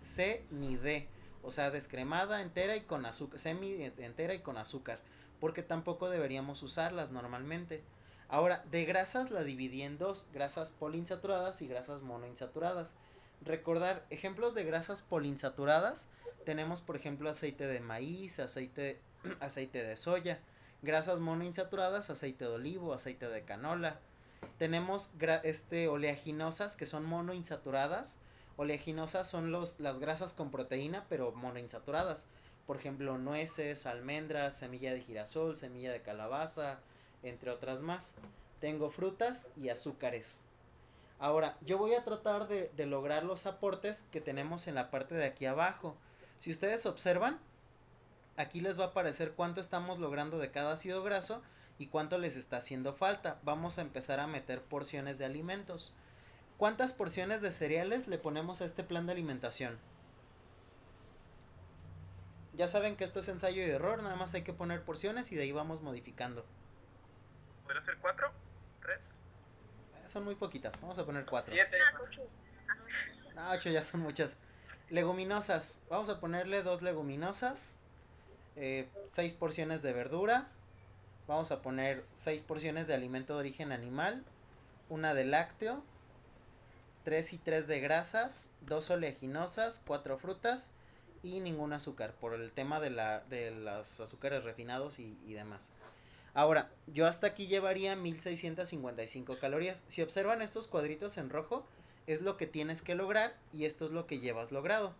C ni D, o sea, descremada, entera y con azúcar, semi entera y con azúcar, porque tampoco deberíamos usarlas normalmente. Ahora, de grasas la dividí en dos, grasas poliinsaturadas y grasas monoinsaturadas. Recordar, ejemplos de grasas poliinsaturadas, tenemos por ejemplo aceite de maíz, aceite de soya. Grasas monoinsaturadas, aceite de olivo, aceite de canola. Tenemos oleaginosas que son monoinsaturadas. Oleaginosas son las grasas con proteína pero monoinsaturadas. Por ejemplo, nueces, almendras, semilla de girasol, semilla de calabaza, entre otras más. Tengo frutas y azúcares. Ahora, yo voy a tratar de lograr los aportes que tenemos en la parte de aquí abajo. Si ustedes observan, aquí les va a aparecer cuánto estamos logrando de cada ácido graso y cuánto les está haciendo falta. Vamos a empezar a meter porciones de alimentos. ¿Cuántas porciones de cereales le ponemos a este plan de alimentación? Ya saben que esto es ensayo y error, nada más hay que poner porciones y de ahí vamos modificando. ¿Podría ser 4? ¿3? Son muy poquitas, vamos a poner 4. 7. Unas 8. No, 8 ya son muchas. Leguminosas, vamos a ponerle 2 leguminosas, 6 porciones de verdura, vamos a poner 6 porciones de alimento de origen animal, una de lácteo, 3 y 3 de grasas, 2 oleaginosas, 4 frutas y ningún azúcar por el tema de los azúcares refinados y demás. Ahora, yo hasta aquí llevaría 1655 calorías. Si observan estos cuadritos en rojo, es lo que tienes que lograr y esto es lo que llevas logrado.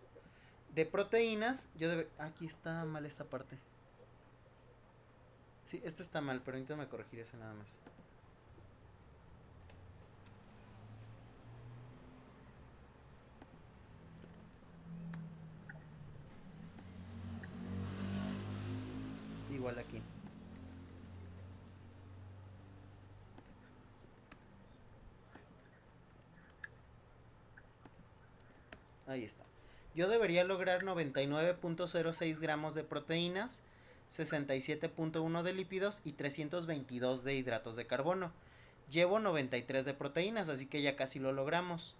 De proteínas, aquí está mal esta parte. Sí, esta está mal, permítame corregir ese nada más. Igual aquí. Ahí está. Yo debería lograr 99.06 gramos de proteínas, 67.1 de lípidos y 322 de hidratos de carbono. Llevo 93 de proteínas, así que ya casi lo logramos.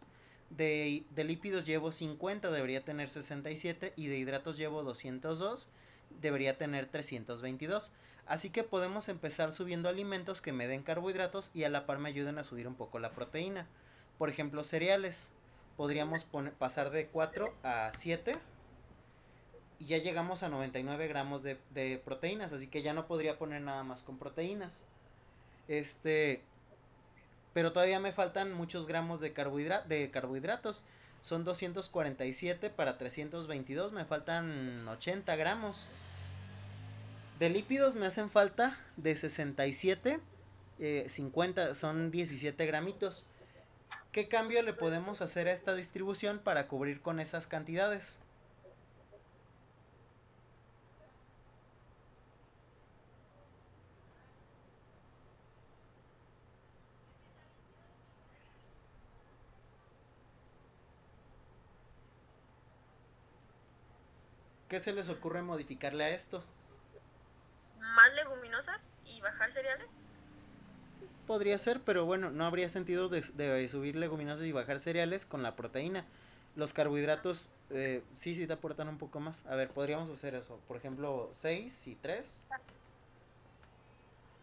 De lípidos llevo 50, debería tener 67. Y de hidratos llevo 202, debería tener 322. Así que podemos empezar subiendo alimentos que me den carbohidratos y a la par me ayuden a subir un poco la proteína. Por ejemplo, cereales. Podríamos pasar de 4 a 7 y ya llegamos a 99 gramos de proteínas, así que ya no podría poner nada más con proteínas. Pero todavía me faltan muchos gramos de carbohidratos. Son 247 para 322, me faltan 80 gramos. De lípidos me hacen falta de 67, 50, son 17 gramitos. ¿Qué cambio le podemos hacer a esta distribución para cubrir con esas cantidades? ¿Qué se les ocurre modificarle a esto? Más leguminosas y bajar cereales. Podría ser, pero bueno, no habría sentido de subir leguminosas y bajar cereales con la proteína. Los carbohidratos sí te aportan un poco más. A ver, podríamos hacer eso. Por ejemplo, 6 y 3.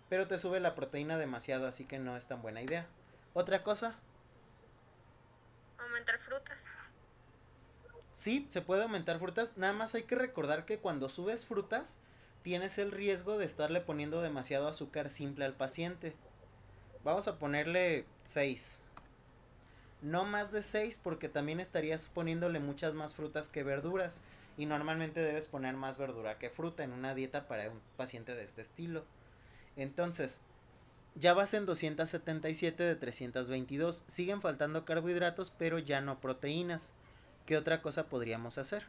Pero te sube la proteína demasiado, así que no es tan buena idea. ¿Otra cosa? Aumentar frutas. Sí, se puede aumentar frutas. Nada más hay que recordar que cuando subes frutas, tienes el riesgo de estarle poniendo demasiado azúcar simple al paciente. Vamos a ponerle 6. No más de 6 porque también estarías poniéndole muchas más frutas que verduras. Y normalmente debes poner más verdura que fruta en una dieta para un paciente de este estilo. Entonces, ya vas en 277 de 322. Siguen faltando carbohidratos, pero ya no proteínas. ¿Qué otra cosa podríamos hacer?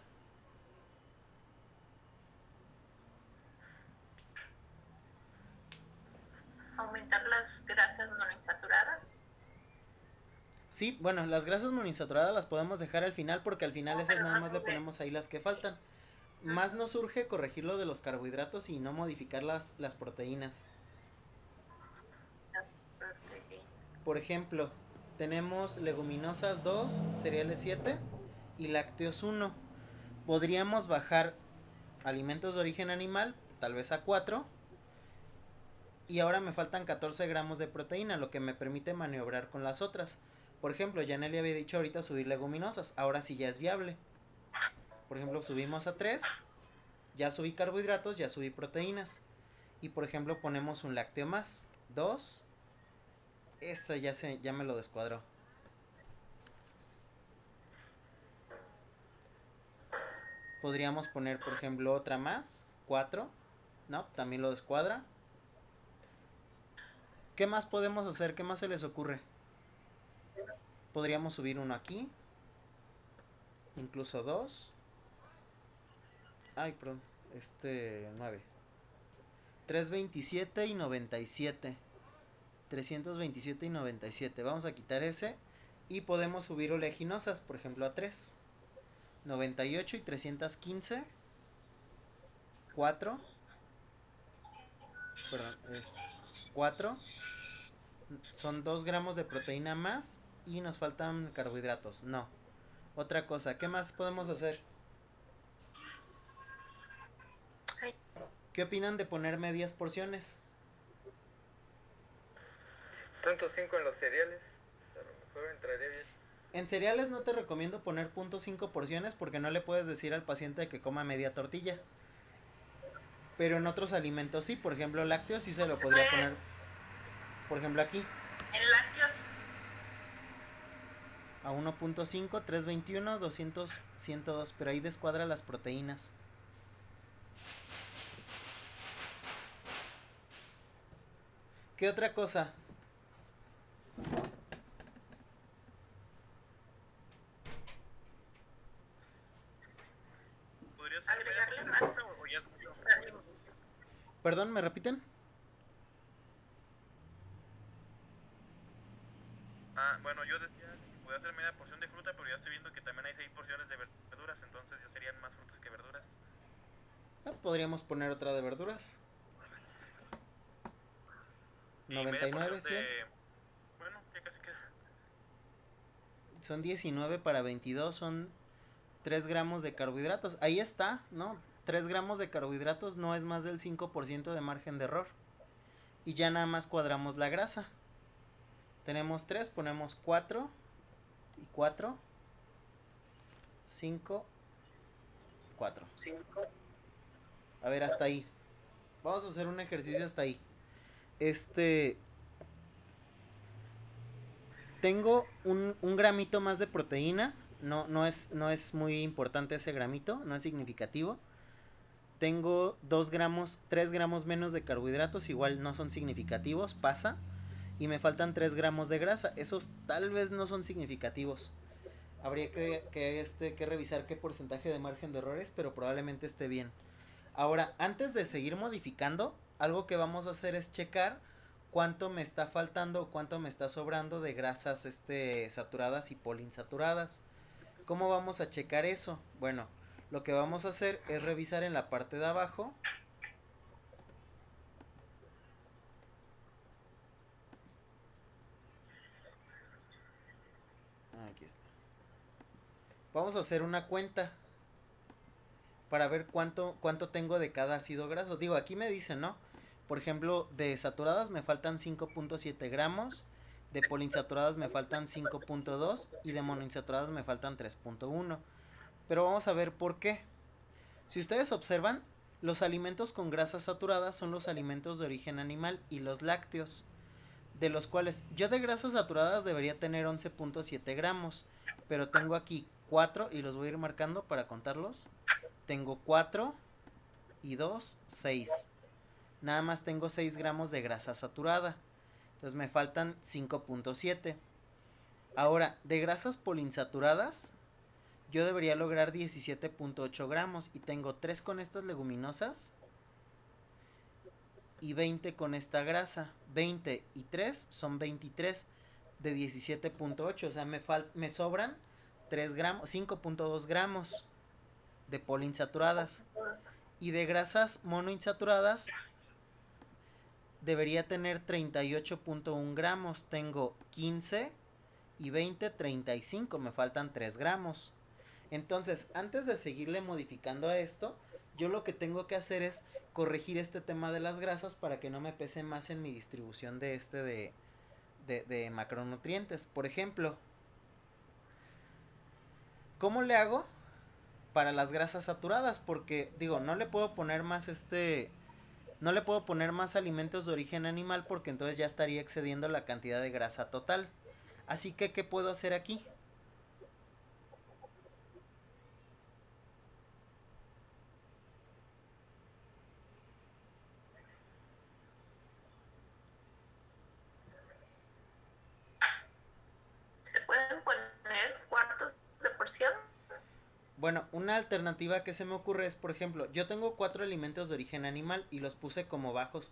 Aumentar las grasas monoinsaturadas. Sí, bueno, las grasas monoinsaturadas las podemos dejar al final porque al final esas pero nada no más le sube. ponemos ahí las que faltan. Más nos urge corregir lo de los carbohidratos y no modificar las proteínas. La proteína. Por ejemplo, tenemos leguminosas 2, cereales 7 y lácteos 1. Podríamos bajar alimentos de origen animal, tal vez a 4. Y ahora me faltan 14 gramos de proteína, lo que me permite maniobrar con las otras. Por ejemplo, ya Nelly había dicho ahorita subir leguminosas, ahora sí ya es viable. Por ejemplo, subimos a 3, ya subí carbohidratos, ya subí proteínas. Y por ejemplo, ponemos un lácteo más, 2. Esa ya me lo descuadró. Podríamos poner, por ejemplo, otra más, 4. No, también lo descuadra. ¿Qué más podemos hacer? ¿Qué más se les ocurre? Podríamos subir uno aquí. Incluso 2. Ay, perdón. 9. 327 y 97. 327 y 97. Vamos a quitar ese. Y podemos subir oleaginosas, por ejemplo, a 3. 98 y 315. 4. Perdón, es 4. Son 2 gramos de proteína más. Y nos faltan carbohidratos. No. Otra cosa, ¿qué más podemos hacer? ¿Qué opinan de poner medias porciones? .5 en los cereales. A lo mejor entraría bien. En cereales no te recomiendo poner 0.5 porciones porque no le puedes decir al paciente que coma media tortilla. Pero en otros alimentos sí, por ejemplo lácteos sí se lo podría poner. Por ejemplo aquí. En lácteos. A 1.5, 321, 200, 102. Pero ahí descuadra las proteínas. ¿Qué otra cosa? ¿Podría ser Agregarle media más. porción de fruta o ya es mucho? Perdón, ¿me repiten? Bueno, yo decía que podía hacer media porción de fruta, pero ya estoy viendo que también hay 6 porciones de verduras, entonces ya serían más frutas que verduras. Podríamos poner otra de verduras. Y media 99, porción 100. Bueno, ya casi queda. Son 19 para 22, son 3 gramos de carbohidratos. Ahí está, ¿no? 3 gramos de carbohidratos no es más del 5% de margen de error. Y ya nada más cuadramos la grasa. Tenemos 3, ponemos 4 y 4, 5, 4. A ver, hasta ahí. Vamos a hacer un ejercicio hasta ahí. Tengo un gramito más de proteína. No es muy importante ese gramito, no es significativo. Tengo 2 gramos, 3 gramos menos de carbohidratos, igual no son significativos, pasa. Y me faltan 3 gramos de grasa, esos tal vez no son significativos. Habría que revisar qué porcentaje de margen de errores, pero probablemente esté bien. Ahora, antes de seguir modificando, algo que vamos a hacer es checar cuánto me está faltando o cuánto me está sobrando de grasas saturadas y poliinsaturadas. ¿Cómo vamos a checar eso? Bueno, lo que vamos a hacer es revisar en la parte de abajo. Aquí está. Vamos a hacer una cuenta para ver cuánto tengo de cada ácido graso. Digo, aquí me dice, ¿no? Por ejemplo, de saturadas me faltan 5.7 gramos, de poliinsaturadas me faltan 5.2 y de monoinsaturadas me faltan 3.1. Pero vamos a ver por qué. Si ustedes observan, los alimentos con grasas saturadas son los alimentos de origen animal y los lácteos, de los cuales yo de grasas saturadas debería tener 11.7 gramos, pero tengo aquí 4 y los voy a ir marcando para contarlos. Tengo 4 y 2, 6. Nada más tengo 6 gramos de grasa saturada. Entonces me faltan 5.7. Ahora, de grasas poliinsaturadas, yo debería lograr 17.8 gramos. Y tengo 3 con estas leguminosas y 20 con esta grasa. 20 y 3 son 23 de 17.8. O sea, me sobran 3 gramos, 5.2 gramos de poliinsaturadas. Y de grasas monoinsaturadas debería tener 38.1 gramos. Tengo 15 y 20, 35. Me faltan 3 gramos. Entonces, antes de seguirle modificando a esto, yo lo que tengo que hacer es corregir este tema de las grasas para que no me pese más en mi distribución de macronutrientes. Por ejemplo, ¿cómo le hago para las grasas saturadas? Porque digo, no le puedo poner más no le puedo poner más alimentos de origen animal porque entonces ya estaría excediendo la cantidad de grasa total. Así que, ¿qué puedo hacer aquí? ¿Se pueden poner cuartos de porción? Bueno, una alternativa que se me ocurre es, por ejemplo, yo tengo 4 alimentos de origen animal y los puse como bajos.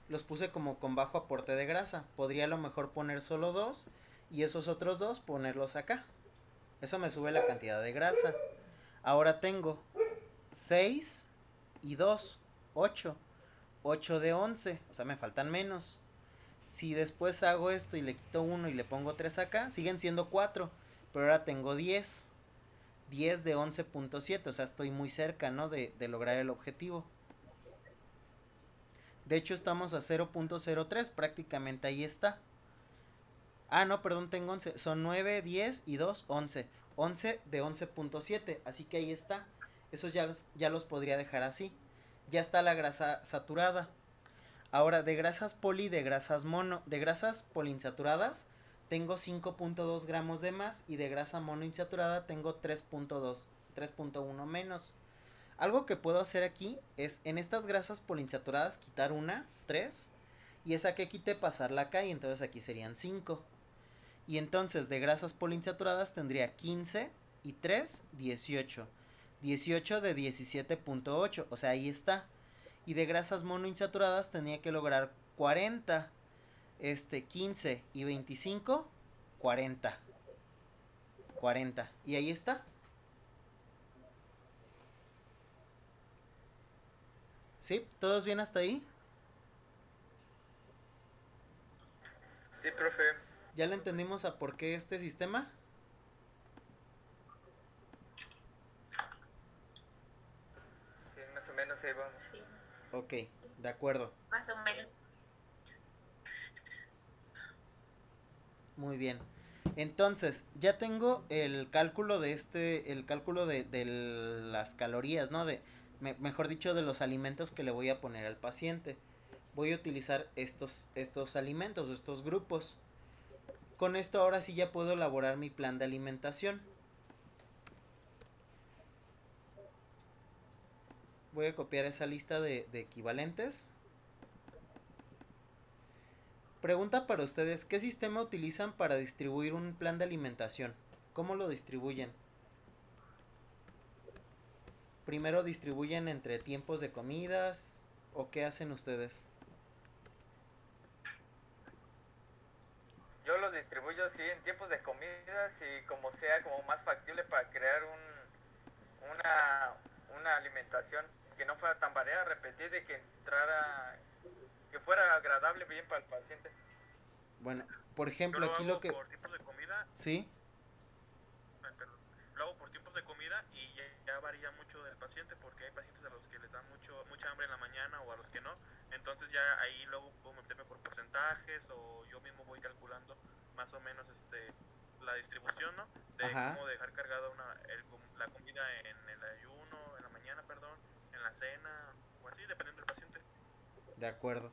Los puse como con bajo aporte de grasa. Podría a lo mejor poner solo 2 y esos otros 2 ponerlos acá. Eso me sube la cantidad de grasa. Ahora tengo 6 y 2, 8. 8 de 11, o sea, me faltan menos. Si después hago esto y le quito 1 y le pongo 3 acá, siguen siendo 4, pero ahora tengo 10. 10 de 11.7, o sea, estoy muy cerca, ¿no? De lograr el objetivo. De hecho, estamos a 0.03, prácticamente ahí está. Ah, no, perdón, tengo 11. Son 9, 10 y 2, 11. 11 de 11.7, así que ahí está. Esos ya los podría dejar así. Ya está la grasa saturada. Ahora, de grasas poli, de grasas poliinsaturadas, tengo 5.2 gramos de más, y de grasa monoinsaturada tengo 3.2, 3.1 menos. Algo que puedo hacer aquí es en estas grasas poliinsaturadas quitar una, 3, y esa que quité pasarla acá, y entonces aquí serían 5. Y entonces de grasas poliinsaturadas tendría 15 y 3, 18. 18 de 17.8, o sea, ahí está. Y de grasas monoinsaturadas tenía que lograr 40. 15 y 25, 40. 40. Y ahí está. ¿Sí? ¿Todos bien hasta ahí? Sí, profe. ¿Ya le entendimos a por qué este sistema? Sí, más o menos ahí vamos. Sí, Ok, de acuerdo. más o menos. Muy bien. Entonces, ya tengo el cálculo de las calorías, ¿no? Mejor dicho, de los alimentos que le voy a poner al paciente. Voy a utilizar estos alimentos, estos grupos. Con esto ahora sí ya puedo elaborar mi plan de alimentación. Voy a copiar esa lista de equivalentes. Pregunta para ustedes, ¿qué sistema utilizan para distribuir un plan de alimentación? ¿Cómo lo distribuyen? ¿Primero distribuyen entre tiempos de comidas o qué hacen ustedes? Yo lo distribuyo, sí, en tiempos de comidas y como sea, como más factible para crear una alimentación que no fuera tan variada, repetida y que entrara, que fuera agradable bien para el paciente. Bueno, por Yo ejemplo, lo aquí hago lo que... por tiempos de comida, ¿Sí? perdón, lo hago por tiempos de comida y ya varía mucho del paciente porque hay pacientes a los que les da mucha hambre en la mañana o a los que no. Entonces ya ahí luego puedo meterme por porcentajes o yo mismo voy calculando más o menos la distribución, ¿no? De Ajá. cómo dejar cargada la comida en el ayuno, en la mañana, perdón, en la cena o así, dependiendo del paciente. De acuerdo.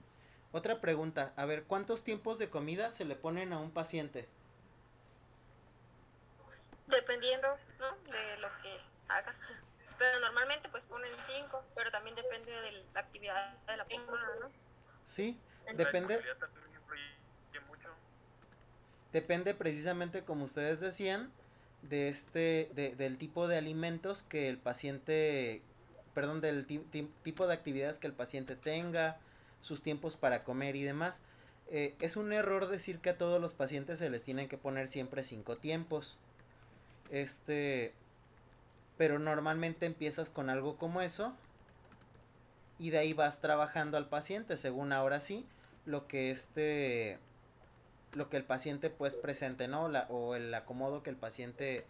Otra pregunta, a ver, ¿cuántos tiempos de comida se le ponen a un paciente? Dependiendo, ¿no? De lo que haga. Pero normalmente pues ponen 5, pero también depende de la actividad de la persona, ¿no? Sí, La depende, disponibilidad también influye mucho. depende precisamente como ustedes decían, del tipo de alimentos que el paciente, perdón, del tipo de actividades que el paciente tenga, sus tiempos para comer y demás. Es un error decir que a todos los pacientes se les tienen que poner siempre 5 tiempos. Pero normalmente empiezas con algo como eso y de ahí vas trabajando al paciente según ahora sí lo que lo que el paciente pues presente, ¿no? O el acomodo que el paciente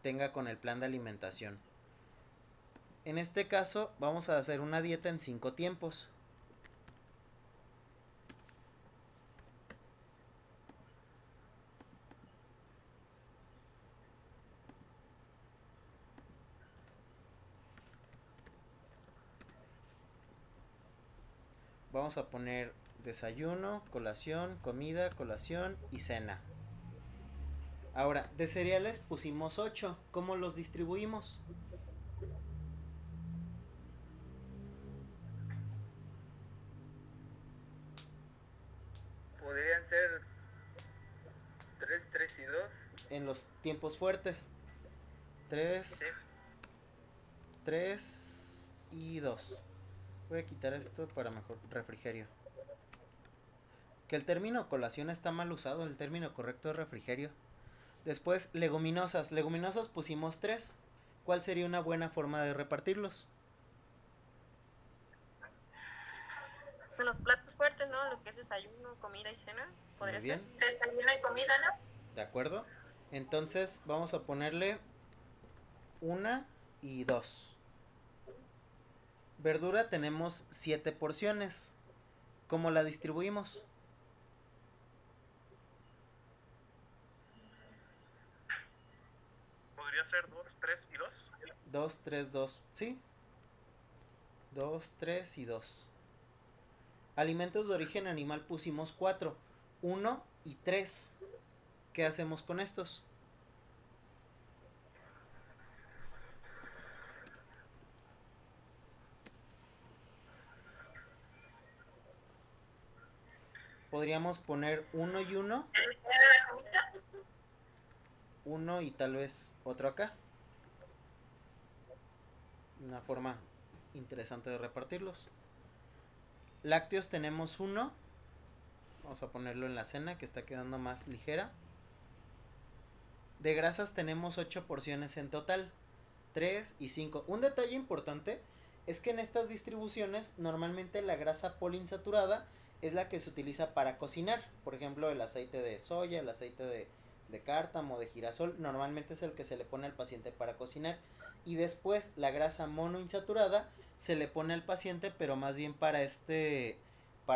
tenga con el plan de alimentación. En este caso vamos a hacer una dieta en 5 tiempos. Vamos a poner desayuno, colación, comida, colación y cena. Ahora, de cereales pusimos 8. ¿Cómo los distribuimos? Podrían ser 3, 3 y 2. En los tiempos fuertes. 3, Sí. 3 y 2. Voy a quitar esto para mejor refrigerio. Que el término colación está mal usado, el término correcto es refrigerio. Después, leguminosas. Leguminosas pusimos 3. ¿Cuál sería una buena forma de repartirlos? Los platos fuertes, ¿no? Lo que es desayuno, comida y cena, podría Muy bien, ser. Desayuno y comida, ¿no? de acuerdo. Entonces vamos a ponerle 1 y 2. Verdura tenemos 7 porciones. ¿Cómo la distribuimos? Podría ser 2, 3 y 2. 2, 3, 2. ¿Sí? 2, 3 y 2. Alimentos de origen animal pusimos 4. 1 y 3. ¿Qué hacemos con estos? Podríamos poner 1 y 1. La comida. 1 y tal vez otro acá. Una forma interesante de repartirlos. Lácteos tenemos 1. Vamos a ponerlo en la cena que está quedando más ligera. De grasas tenemos 8 porciones en total. 3 y 5. Un detalle importante es que en estas distribuciones normalmente la grasa poliinsaturada es la que se utiliza para cocinar. Por ejemplo, el aceite de soya, el aceite de cártamo, de girasol, normalmente es el que se le pone al paciente para cocinar. Y después la grasa monoinsaturada se le pone al paciente, pero más bien para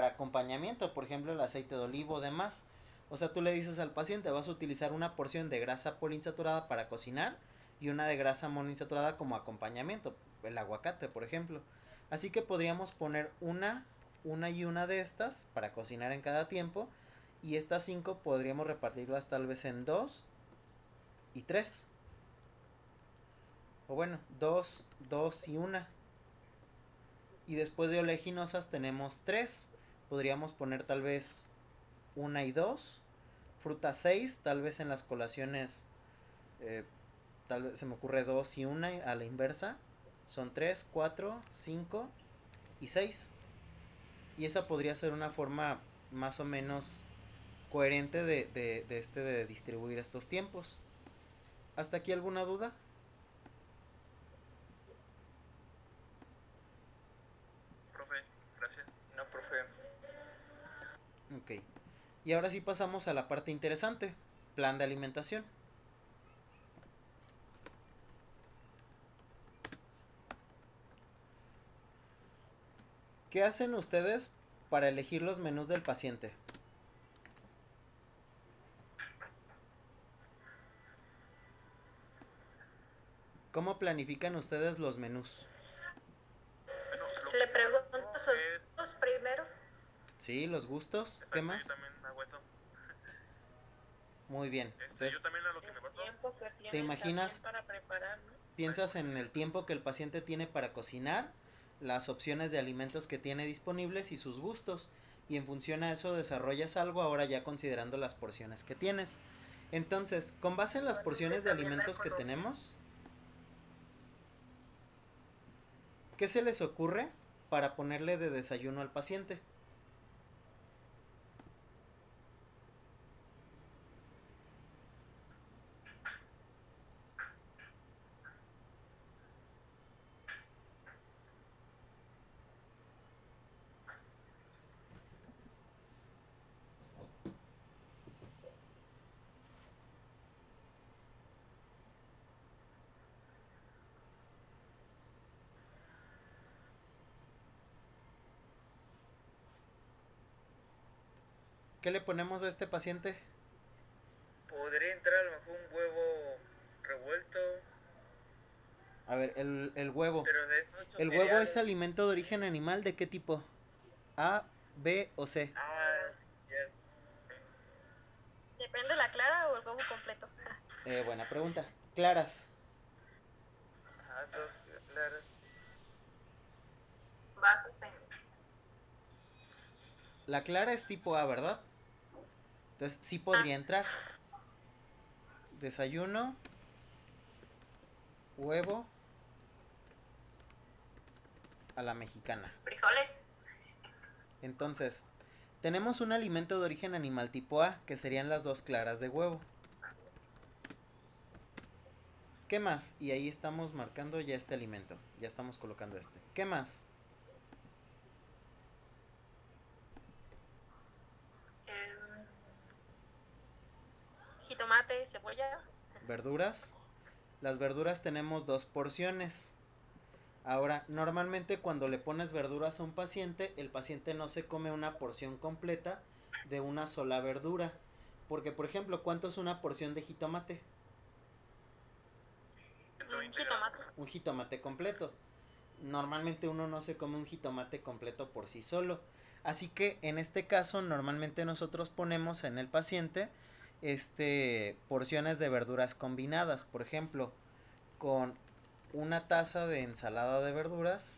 acompañamiento, por ejemplo, el aceite de olivo o demás. O sea, tú le dices al paciente, vas a utilizar una porción de grasa poliinsaturada para cocinar y una de grasa monoinsaturada como acompañamiento, el aguacate, por ejemplo. Así que podríamos poner una y una de estas para cocinar en cada tiempo, y estas 5 podríamos repartirlas tal vez en 2 y 3. O bueno, 2, 2 y 1. Y después de oleaginosas tenemos 3. Podríamos poner tal vez 1 y 2. Fruta 6, tal vez en las colaciones, tal vez se me ocurre 2 y 1 a la inversa. Son 3, 4, 5 y 6. Y esa podría ser una forma más o menos coherente de distribuir estos tiempos. ¿Hasta aquí alguna duda? Profe, gracias. No, profe. Ok. Y ahora sí pasamos a la parte interesante. Plan de alimentación. ¿Qué hacen ustedes para elegir los menús del paciente? ¿Cómo planifican ustedes los menús? Bueno, lo Le que pregunto hago sus es... gustos primero. Sí, los gustos. ¿Qué Exacto, más? yo también hago eso. Muy bien. Entonces, Yo también a lo que me pasó. Tiempo que tienen ¿te imaginas? también para preparar, ¿no? Piensas en el tiempo que el paciente tiene para cocinar, las opciones de alimentos que tiene disponibles y sus gustos. Y en función a eso desarrollas algo ahora ya considerando las porciones que tienes. Entonces, con base en las porciones de alimentos que tenemos, ¿qué se les ocurre para ponerle de desayuno al paciente? ¿Qué le ponemos a este paciente? Podría entrar a lo mejor un huevo revuelto, A ver, el huevo. pero de muchos ¿El huevo es cereales. alimento de origen animal de qué tipo? ¿A, B o C? Ah, cierto. Depende de la clara o el huevo completo. Buena pregunta. Claras. Ah, dos claras. Bajos en La clara es tipo A, ¿verdad? Entonces sí podría entrar. Desayuno, huevo a la mexicana. frijoles. Entonces, Tenemos un alimento de origen animal tipo A, que serían las 2 claras de huevo. ¿Qué más? Y ahí estamos marcando ya este alimento. Ya estamos colocando este. ¿Qué más? Jitomate, cebolla. Verduras. Las verduras tenemos 2 porciones. Ahora, normalmente cuando le pones verduras a un paciente, el paciente no se come una porción completa de una sola verdura. Porque, por ejemplo, ¿cuánto es una porción de jitomate? Un jitomate. Un jitomate completo. Normalmente uno no se come un jitomate completo por sí solo. Así que en este caso normalmente nosotros ponemos en el paciente porciones de verduras combinadas. Por ejemplo, con una taza de ensalada de verduras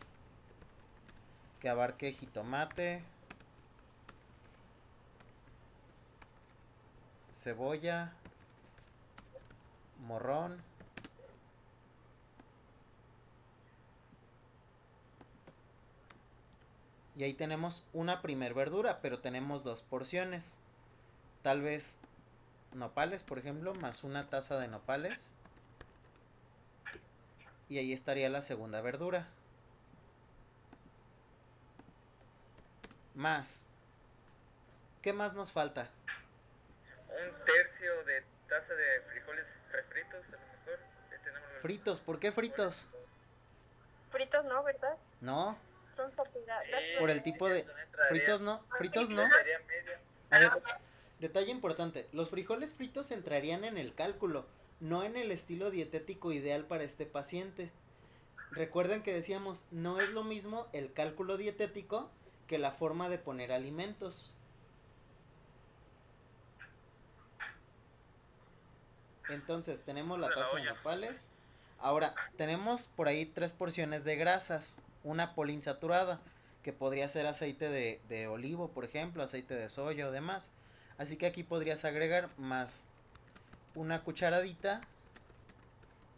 que abarque jitomate, cebolla, morrón, y ahí tenemos una primer verdura, pero tenemos 2 porciones. Tal vez nopales, por ejemplo, más una taza de nopales. Y ahí estaría la segunda verdura. Más. ¿Qué más nos falta? Un tercio de taza de frijoles refritos, a lo mejor. Fritos, ¿por qué fritos? Fritos no, ¿verdad? No, Son tortillas. por el tipo de... Fritos no, fritos no. Sería media. A ver, detalle importante, los frijoles fritos entrarían en el cálculo, no en el estilo dietético ideal para este paciente. Recuerden que decíamos, no es lo mismo el cálculo dietético que la forma de poner alimentos. Entonces tenemos la taza de nopales. Ahora, tenemos por ahí 3 porciones de grasas, una poliinsaturada, que podría ser aceite de olivo, por ejemplo, aceite de soya o demás. Así que aquí podrías agregar más una cucharadita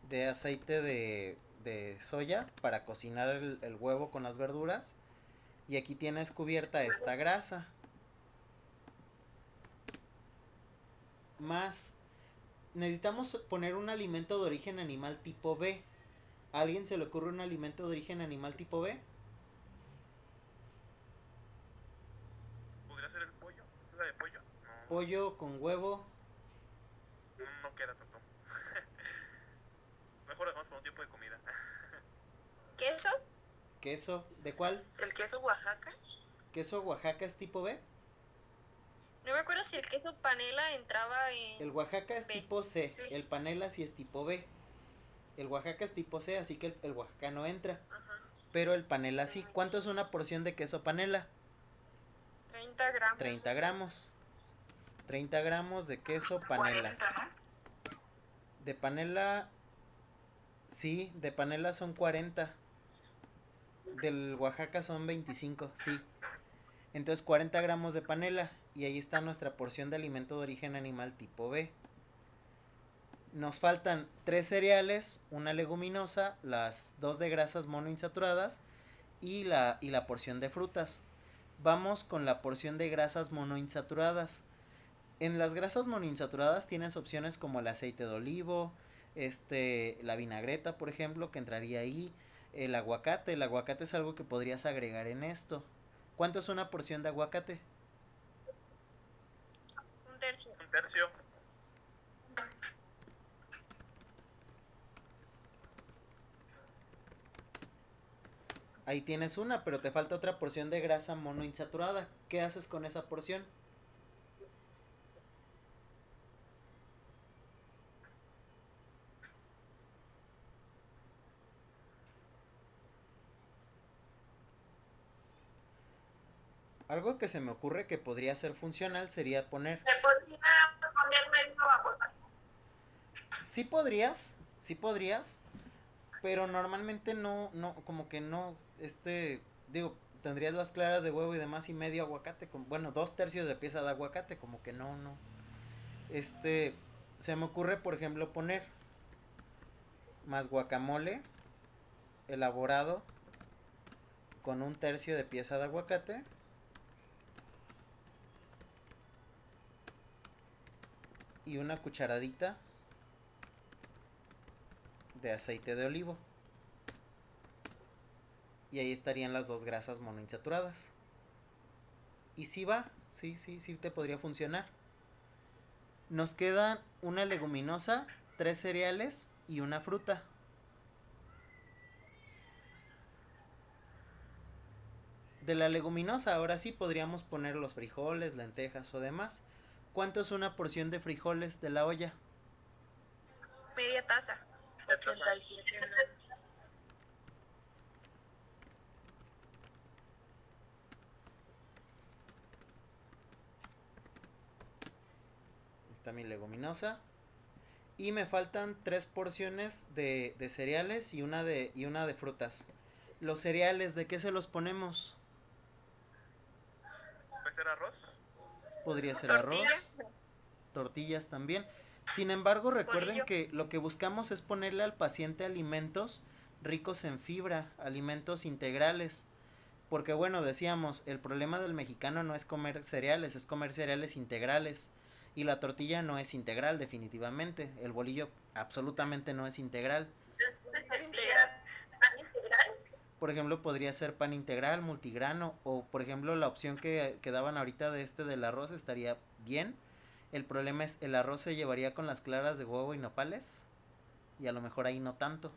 de aceite de soya para cocinar el huevo con las verduras. Y aquí tienes cubierta esta grasa. Más, necesitamos poner un alimento de origen animal tipo B. ¿A alguien se le ocurre un alimento de origen animal tipo B? ¿Podría ser el pollo? ¿La de pollo? No, Pollo con huevo. no queda tanto. Mejor dejamos para un tiempo de comida. ¿Queso? ¿Queso? ¿De cuál? ¿El queso Oaxaca? ¿Queso Oaxaca es tipo B? No me acuerdo si el queso panela entraba en... El Oaxaca es B. tipo C. El panela sí es tipo B. El Oaxaca es tipo C, así que el Oaxaca no entra. Ajá. Pero el panela sí. ¿Cuánto es una porción de queso panela? 30 gramos. 30 gramos. 30 gramos de queso panela. 40, ¿no? De panela... Sí, de panela son 40. Del Oaxaca son 25, sí. Entonces 40 gramos de panela. Y ahí está nuestra porción de alimento de origen animal tipo B. Nos faltan 3 cereales, una leguminosa, las 2 de grasas monoinsaturadas y la porción de frutas. Vamos con la porción de grasas monoinsaturadas. En las grasas monoinsaturadas tienes opciones como el aceite de olivo, la vinagreta, por ejemplo, que entraría ahí. El aguacate es algo que podrías agregar en esto. ¿Cuánto es una porción de aguacate? Un tercio. Un tercio. Ahí tienes una, pero te falta otra porción de grasa monoinsaturada. ¿Qué haces con esa porción? Algo que se me ocurre que podría ser funcional sería poner... ¿Se podría poner medio aguacate? Sí podrías, pero normalmente no, como que no, digo, tendrías las claras de huevo y demás y medio aguacate, bueno, 2/3 de pieza de aguacate, como que no, se me ocurre, por ejemplo, poner más guacamole elaborado con 1/3 de pieza de aguacate y una cucharadita de aceite de olivo. Y ahí estarían las dos grasas monoinsaturadas. Y sí va, sí te podría funcionar. Nos queda una leguminosa, 3 cereales y una fruta. De la leguminosa, ahora sí podríamos poner los frijoles, lentejas o demás. ¿Cuánto es una porción de frijoles de la olla? Media taza. 87 gramos. Está mi leguminosa. Y me faltan 3 porciones de cereales y una de frutas. Los cereales, ¿de qué se los ponemos? ¿Puede ser arroz? Podría ser Tortilla. arroz, tortillas también. Sin embargo, recuerden Bolillo. que lo que buscamos es ponerle al paciente alimentos ricos en fibra, alimentos integrales. Porque bueno, decíamos, el problema del mexicano no es comer cereales, es comer cereales integrales. Y la tortilla no es integral, definitivamente. El bolillo absolutamente no es integral. Entonces, pan integral. Por ejemplo, podría ser pan integral, multigrano. O por ejemplo, la opción que daban ahorita de del arroz estaría bien. El problema es, el arroz se llevaría con las claras de huevo y nopales. Y a lo mejor ahí no tanto.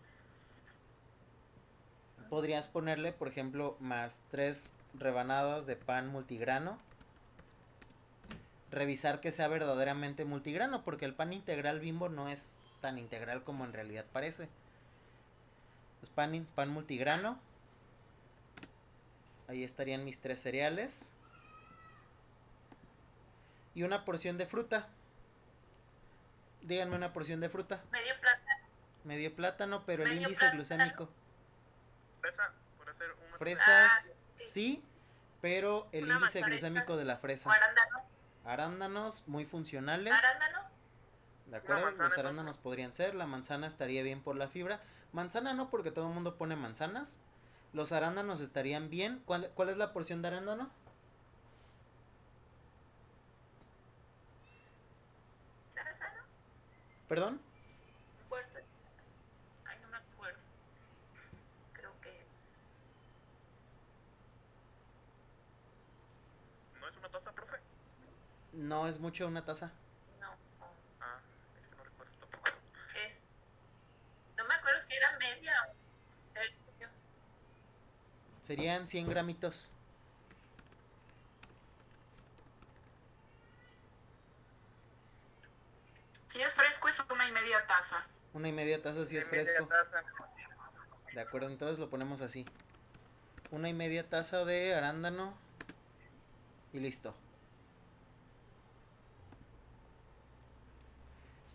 Podrías ponerle, por ejemplo, más 3 rebanadas de pan multigrano. Revisar que sea verdaderamente multigrano, porque el pan integral Bimbo no es tan integral como en realidad parece. Pues pan multigrano. Ahí estarían mis 3 cereales. Y una porción de fruta. Díganme una porción de fruta. Medio plátano. Medio plátano, pero el Medio índice plátano. glucémico. Fresa, puede ser una. Fresas, sí. sí, pero el Una índice manzana. glucémico de la O fresa. arándano. Arándanos, muy funcionales. Arándano. De acuerdo, manzana, los arándanos entonces. podrían ser. La manzana estaría bien por la fibra. Manzana no, porque todo el mundo pone manzanas. Los arándanos estarían bien. ¿Cuál es la porción de arándano? ¿Taza, no? ¿Perdón? Cuarto. Ay, no me acuerdo. Creo que es. ¿No es una taza, profe? No es mucho una taza. No. Ah, es que no recuerdo tampoco. Es. No me acuerdo si era media o tercio. Serían 100 gramitos. Si es fresco es 1,5 taza. 1,5 tazas si es Media fresco. taza. De acuerdo, entonces lo ponemos así. 1,5 taza de arándano. Y listo.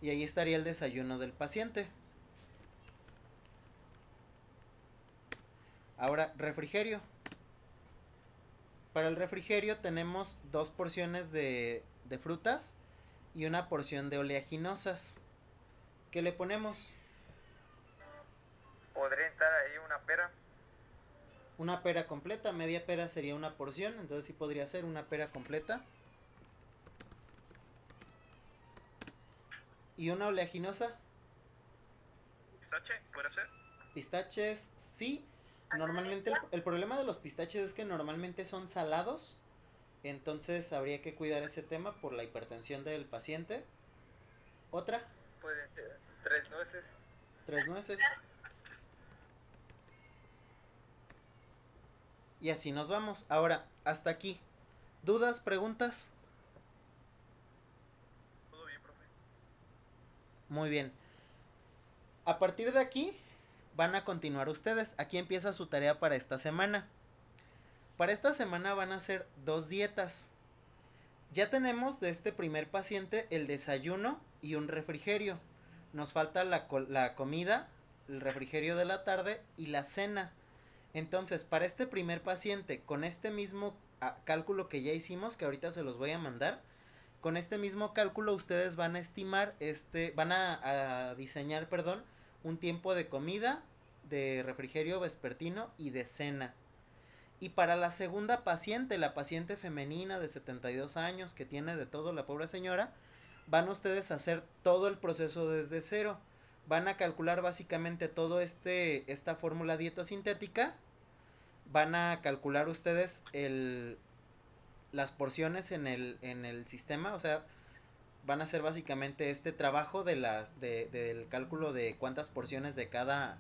Y ahí estaría el desayuno del paciente. Ahora, refrigerio. Para el refrigerio tenemos 2 porciones de frutas y una porción de oleaginosas. ¿Qué le ponemos? Podría entrar ahí una pera. Una pera completa, media pera sería una porción, entonces sí podría ser una pera completa. ¿Y una oleaginosa? ¿Pistache? ¿Puede ser? Pistaches, sí. Normalmente el problema de los pistaches es que normalmente son salados. Entonces habría que cuidar ese tema por la hipertensión del paciente. Otra, Pueden ser 3 nueces. 3 nueces. Y así nos vamos. Ahora, hasta aquí. ¿Dudas, preguntas? Todo bien, profe. Muy bien. A partir de aquí van a continuar ustedes. Aquí empieza su tarea para esta semana. Para esta semana van a ser 2 dietas. Ya tenemos de este primer paciente el desayuno y un refrigerio. Nos falta la comida, el refrigerio de la tarde y la cena. Entonces, para este primer paciente, con este mismo cálculo que ya hicimos, que ahorita se los voy a mandar, con este mismo cálculo ustedes van a estimar, van a diseñar, perdón, un tiempo de comida, de refrigerio vespertino y de cena. Y para la segunda paciente, la paciente femenina de 72 años que tiene de todo la pobre señora, van ustedes a hacer todo el proceso desde cero. Van a calcular básicamente todo esta fórmula dietosintética. Van a calcular ustedes las porciones en el sistema, o sea, van a hacer básicamente este trabajo del cálculo de cuántas porciones de cada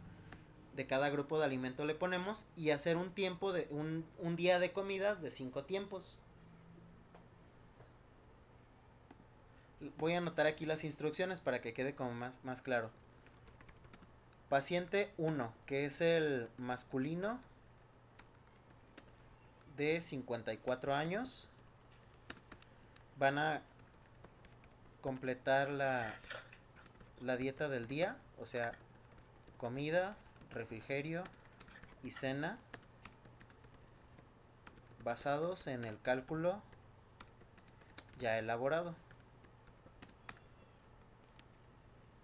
grupo de alimento le ponemos y hacer un tiempo de un día de comidas de 5 tiempos. Voy a anotar aquí las instrucciones para que quede como más claro. Paciente 1, que es el masculino de 54 años. Van a completar la dieta del día, o sea, comida, refrigerio y cena, basados en el cálculo ya elaborado.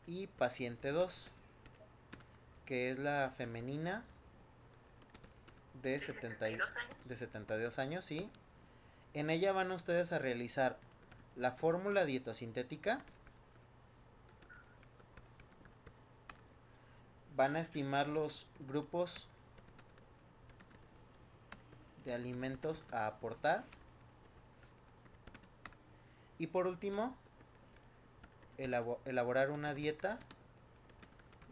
Y paciente 2, que es la femenina de 72 años, sí. En ella van ustedes a realizar la fórmula dietosintética. Van a estimar los grupos de alimentos a aportar. Y por último, elaborar una dieta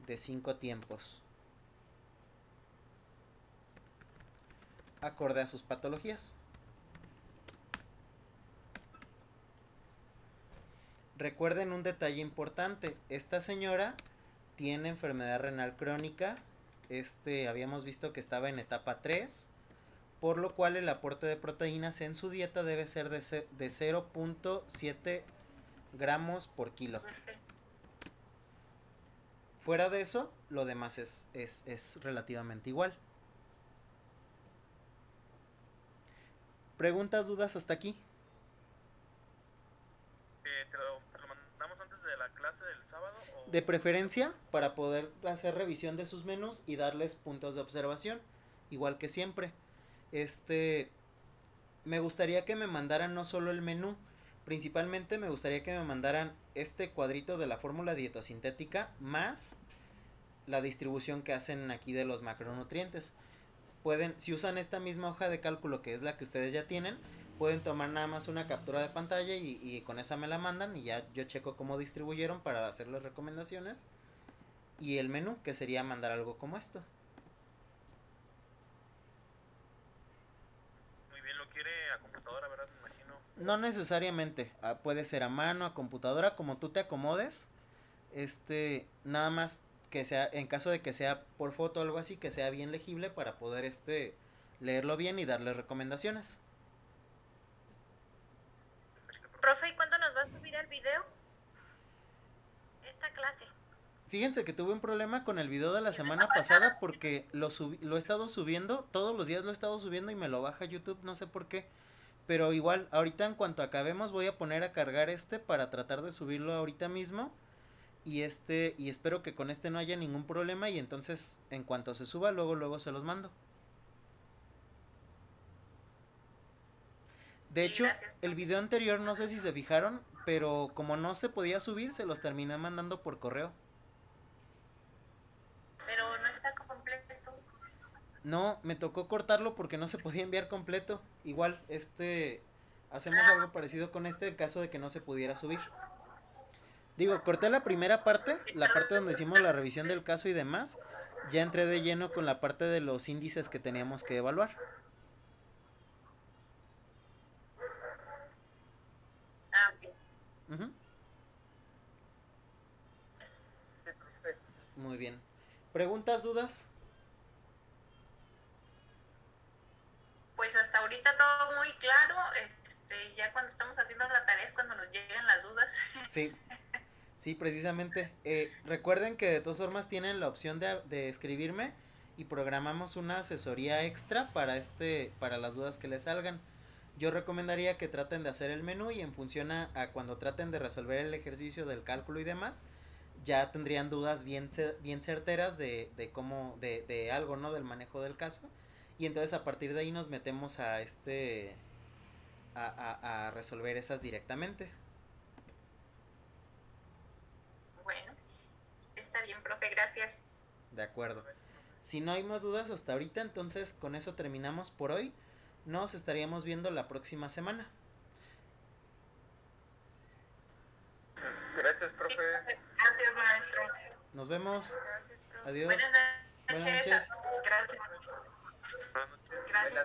de 5 tiempos, acorde a sus patologías. Recuerden un detalle importante, esta señora tiene enfermedad renal crónica, habíamos visto que estaba en etapa 3, por lo cual el aporte de proteínas en su dieta debe ser de 0.7 gramos por kilo. Fuera de eso, lo demás es relativamente igual. ¿Preguntas, dudas hasta aquí? ¿Te lo mandamos antes de la clase del sábado? ¿O? De preferencia, para poder hacer revisión de sus menús y darles puntos de observación, igual que siempre. Me gustaría que me mandaran no solo el menú, principalmente me gustaría que me mandaran este cuadrito de la fórmula dietosintética más la distribución que hacen aquí de los macronutrientes. Si usan esta misma hoja de cálculo que es la que ustedes ya tienen, pueden tomar nada más una captura de pantalla y con esa me la mandan y ya yo checo cómo distribuyeron para hacer las recomendaciones. Y el menú, que sería mandar algo como esto. Muy bien, lo quiere a computadora, ¿verdad? Me imagino. No necesariamente, puede ser a mano, a computadora, como tú te acomodes. Nada más que sea, en caso de que sea por foto o algo así, que sea bien legible para poder leerlo bien y darle recomendaciones. Profe, ¿y cuándo nos va a subir el video? Esta clase. Fíjense que tuve un problema con el video de la semana pasada porque lo he estado subiendo, todos los días lo he estado subiendo y me lo baja YouTube, no sé por qué. Pero igual, ahorita en cuanto acabemos voy a poner a cargar para tratar de subirlo ahorita mismo. Y espero que con no haya ningún problema y entonces en cuanto se suba luego se los mando. De hecho, gracias. el video anterior no sé si se fijaron, pero como no se podía subir, se los terminé mandando por correo. Pero no está completo. No, me tocó cortarlo porque no se podía enviar completo. Igual, hacemos algo parecido con en caso de que no se pudiera subir. Digo, corté la primera parte, la parte donde hicimos la revisión del caso y demás. Ya entré de lleno con la parte de los índices que teníamos que evaluar. Ok. Uh-huh. Sí, profe. Muy bien. ¿Preguntas, dudas? Pues hasta ahorita todo muy claro. Ya cuando estamos haciendo la tarea es cuando nos llegan las dudas. Sí, precisamente. Recuerden que de todas formas tienen la opción de escribirme y programamos una asesoría extra para las dudas que les salgan. Yo recomendaría que traten de hacer el menú y en función a cuando traten de resolver el ejercicio del cálculo y demás, ya tendrían dudas bien certeras de algo, ¿no? Del manejo del caso. Y entonces a partir de ahí nos metemos a resolver esas directamente. Está bien, profe, gracias. De acuerdo. Si no hay más dudas hasta ahorita, entonces con eso terminamos por hoy. Nos estaríamos viendo la próxima semana. Gracias, Sí, profe. profe. Gracias, maestro. Nos vemos. Adiós. Buenas Buenas noches. noches. Gracias. Buenas noches. Gracias.